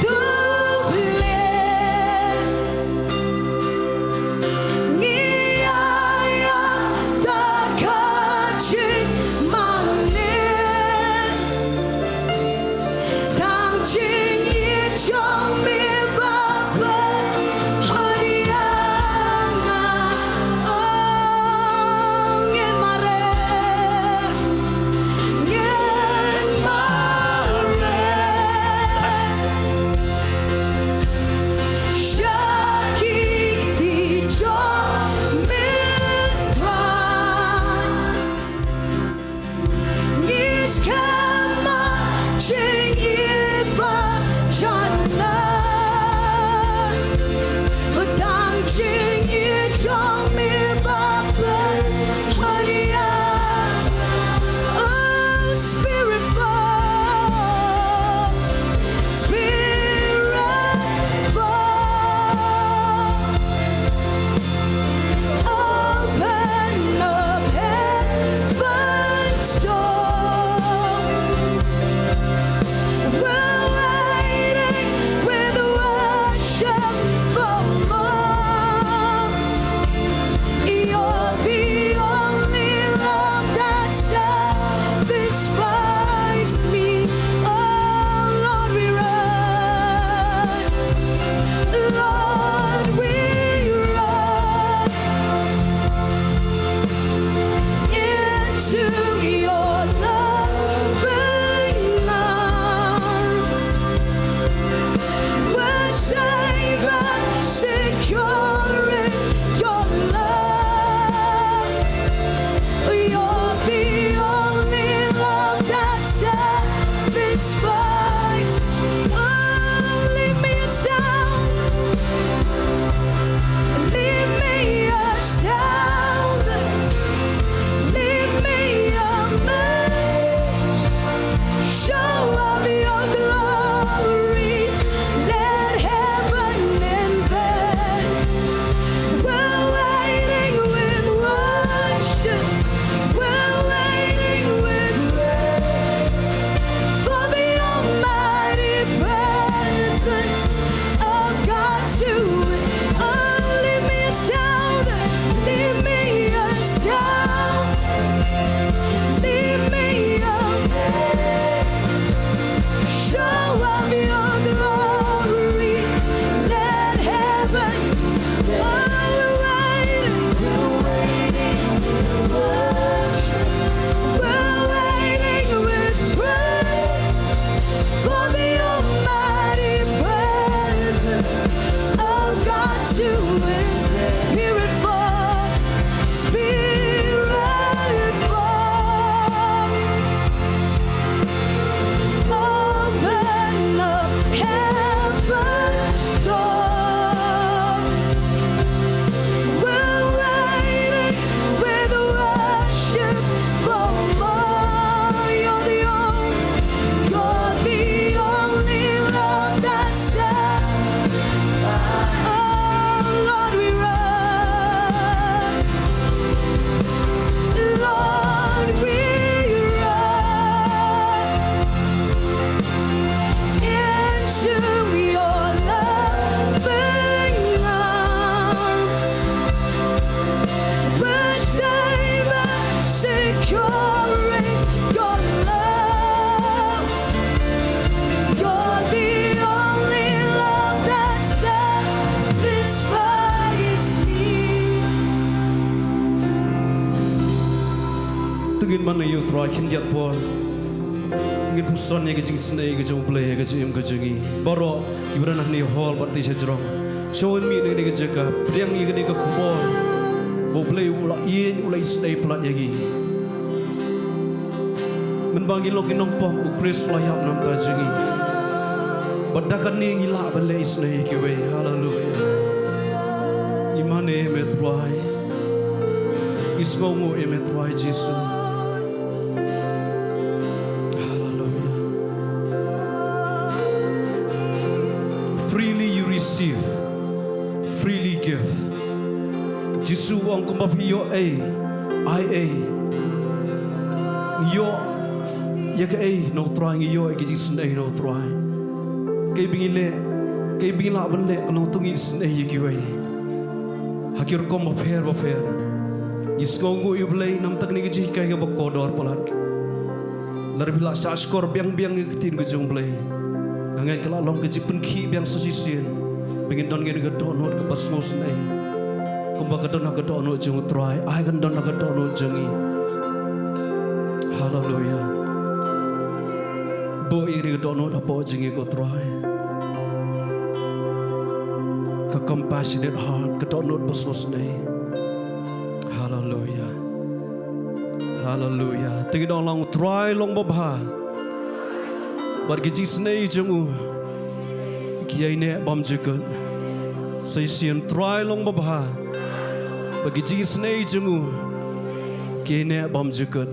duble. Ngiyaya da kaching manin. Dang ching yi chong mi ba ba. Tungin mana yung terakhir dia pun, ngin pusan yang kecing senai kecing play kecing kecingi, baru ibarat ni hall berarti sejurang, showin mi ni kecika, priang ni ke kubur, bo play ulah ulai senai pelat lagi, menbangi lo kinong pom ukris layap nam tajengi, badakan ni ngilak balai senai kiwe, haleluya, imane metruai, isngongu emetruai Yesus. Jisu ong kumba piyo ai yo ya ke ai no try yo ke Jisu ai no try ke bingila ban le kalau tungi snai ye ki wai hakir kom ba pher iskongu yu blai nam tak ni ke ji kai ke bakodor palat lar bila sa skor biang ke tin ke jong blai ngai kala long ke ji pen khi biang so ji sien bingin don ke don ke pas mo snai kumba kadon ha kadon no jung try ai kan don ha kadon no jungi hallelujah bo iri kadon no da po jingi ko try ka compassionate heart kadon no pas mo snai hallelujah hallelujah tegi dong long try long babha bar gi snai jungu kiai ne bam jikun sai sien try long babha bagi jis nei jungu kene bam jukut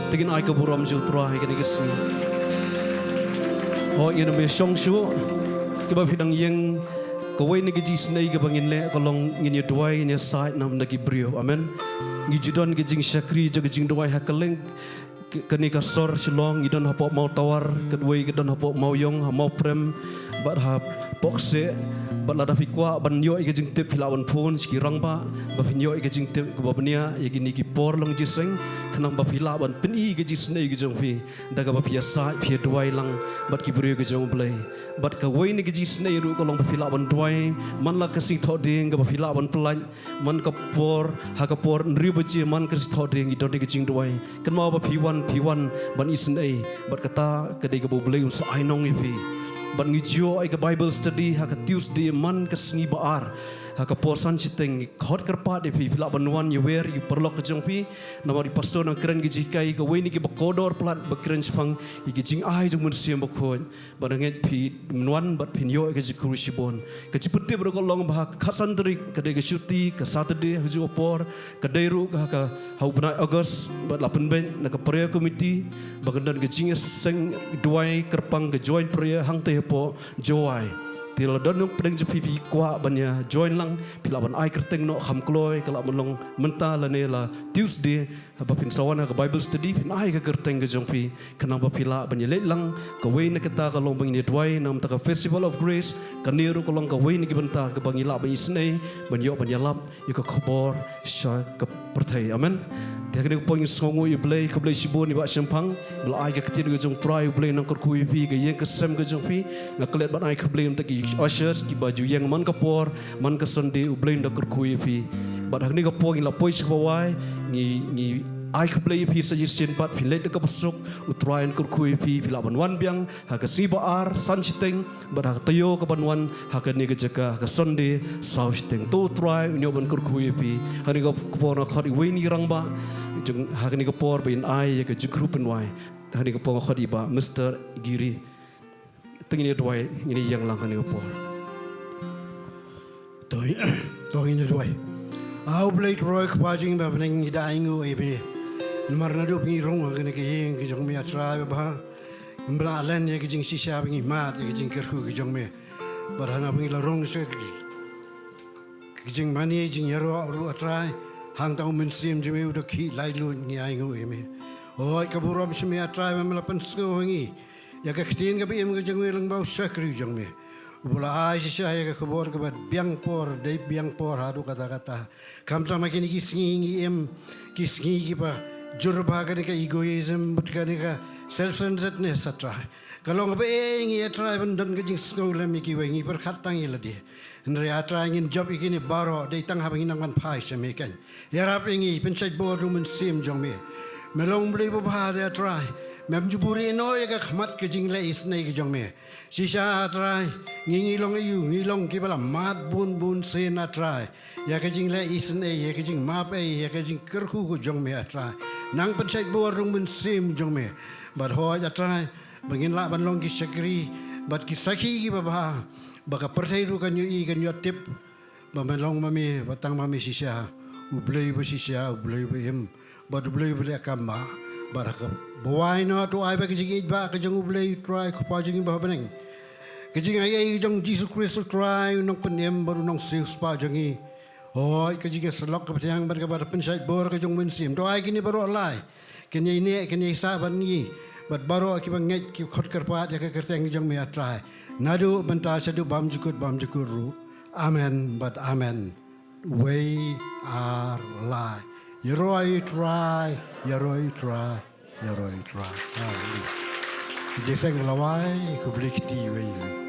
tegin ai ka buram ju try kene kesi ho ina me song shu ke ba phidang yeng ka wei ne jis nei ka bangin le ka long ngin ye duai ne side nam na ki brio amen ngi judon ke jing shakri jo ke jing duai hakaleng kani ka sor silong ngi don hapo mau tawar kedwei ke don hapo mau yong ha mau prem bat ha pokse bat la dafi kwa ban yo ke jing tip hilawan phone ski rang ba ba phin yo ke jing tip ko babnia ye ki ni ki por long jiseng khnam ba hilawan pen i ke jis nei ke jong phi daga ba phia sa phia duai lang bat ki brio ke jong blai bat ka wei ni ke jis nei ru ko long ba hilawan duai man la ka sing tho ding ka ba hilawan plan man ka por ha ka por nri ba chi man ka tho ding i don ke jing duai kan ma ba phi1 ban is nei bat kata ka de ka bo blai so ai nong i phi ban ngijio ai ka Bible study ha ka Tuesday man ka sngi baar ha ka porsan chiteng khot karpa de phi pila banwan you wear you perlok ka jong phi namari pastor na kren gi jikai ka weni ki bakodor plat bakren chfang i gi jing ai jong mun siam bakhon bananget phi nwan bat phin yo ka jikru shibon ka chiputte bro ko long ba khasan dri ka de ga shuti ka Saturday hu ju opor ka deiru ka hau bna August bat lapen ben na ka prayer committee bagandan ga jing seng duai kerpang ga join prayer hang te po joai tila donung pedeng ju pipi kwa banya join lang pila ban ai kerteng no kham kloi kala melong menta la ne la Tuesday ba pin sawana ka Bible study pin ai ka kerteng ga jong pi kanang ba pila banya let lang ka we na kita ka long bang ni dwai nam ta ka festival of grace ka niru ka long ka we ni banta ka bang ila bang isnei ban yo ban yalap yu ka khobor sha ka perthai amen dia kena pong songo yu blai ka blai sibon ni ba sempang bla ai ka ketir ga jong try blai nang kor kui pi ga yeng ka sem ga jong pi ngaklet ban ai ka blai ta ki ushers ki baju yang man kapor man ka sonde u blend kor kui pi bat hak ni ka pong la poi skwai ni ai ka blai pi suggestion pat pi let ka pasuk u try and kor kui pi la ban wan biang ha ka si ba ar san chiteng bat hak tayo ka ban wan ha ka ni ka jaka ka sonde sau chiteng to try u ban kor kui pi ha ni ka pong na khot i we ni rang ba jung ha ka ni ka por bin ai ka jukru pen wai ha ni ka pong khot i ba Mr. Giri tengini doi ini yang lang kani opor toi ini doi au blai roi khwajing ba bning ni da ingu ebe mar na do ping rong kani ke yeng ki jong mi atra ba mbla len ye ki jing si sha bingi ma ye ki jing ker khu ki jong me ba hana bingi la rong se ki jing mani jing yaro ru atra hang tau men sim jeme u do ki lai lu ni ai ngu eme oi ka buram shmi atra me la pen sko ngi ya ka khtin ka bim ka jangwe lang bau sakri jangme ubula ai si ya ka khobor ka biang por hadu kata kam ta ma kini kisngi em kisngi ki ba jurba ka ni ka egoism but ka ni ka self centeredness atra kalong ba ngi atra ban don ka jing skole mi ki wengi per khatang ila dia nri atra ngin job ikini baro de tang ha bangin nang phai chame kan yarap ngi pensait board room sim jangme melong bli bo ba de atra mem juburi no ya ka khmat ke jing le is nei ke jong me sisa trai ngi long yu ngi long ki bala mat bun se na trai ya ka jing le is nei ya ka jing ma pe ya ka jing ker khu ko jong me trai nang pen sai bo rung bun sim jong me bat ho ya trai bangin la ban long ki sakri bat ki sakhi ki ba ka perthai ru kan yu i kan yu tip ba man long ma me batang ma me sisa u blei ba sisa u blei ba em ba du blei ba ka ma baraka bawai na to ai ba ki jing ba ka jang ublei try ko pa jing ba beneng ki jing ai jang Jesus Christ try nong penem baru nong seus pa jangi Hoi ke jika selok ke petiang berkabar pensait bor ke jong bensim. Doai kini baru alai. Kini ini kini saban ni. Bat baru ki banget ki khot kerpat ya ke kerteng jong me atrai. Nadu benta sadu bam jukur ru. Amen but amen. We are lie. Yaroi try. Hallelujah. Jadi saya ngelawai ku beli kiti we.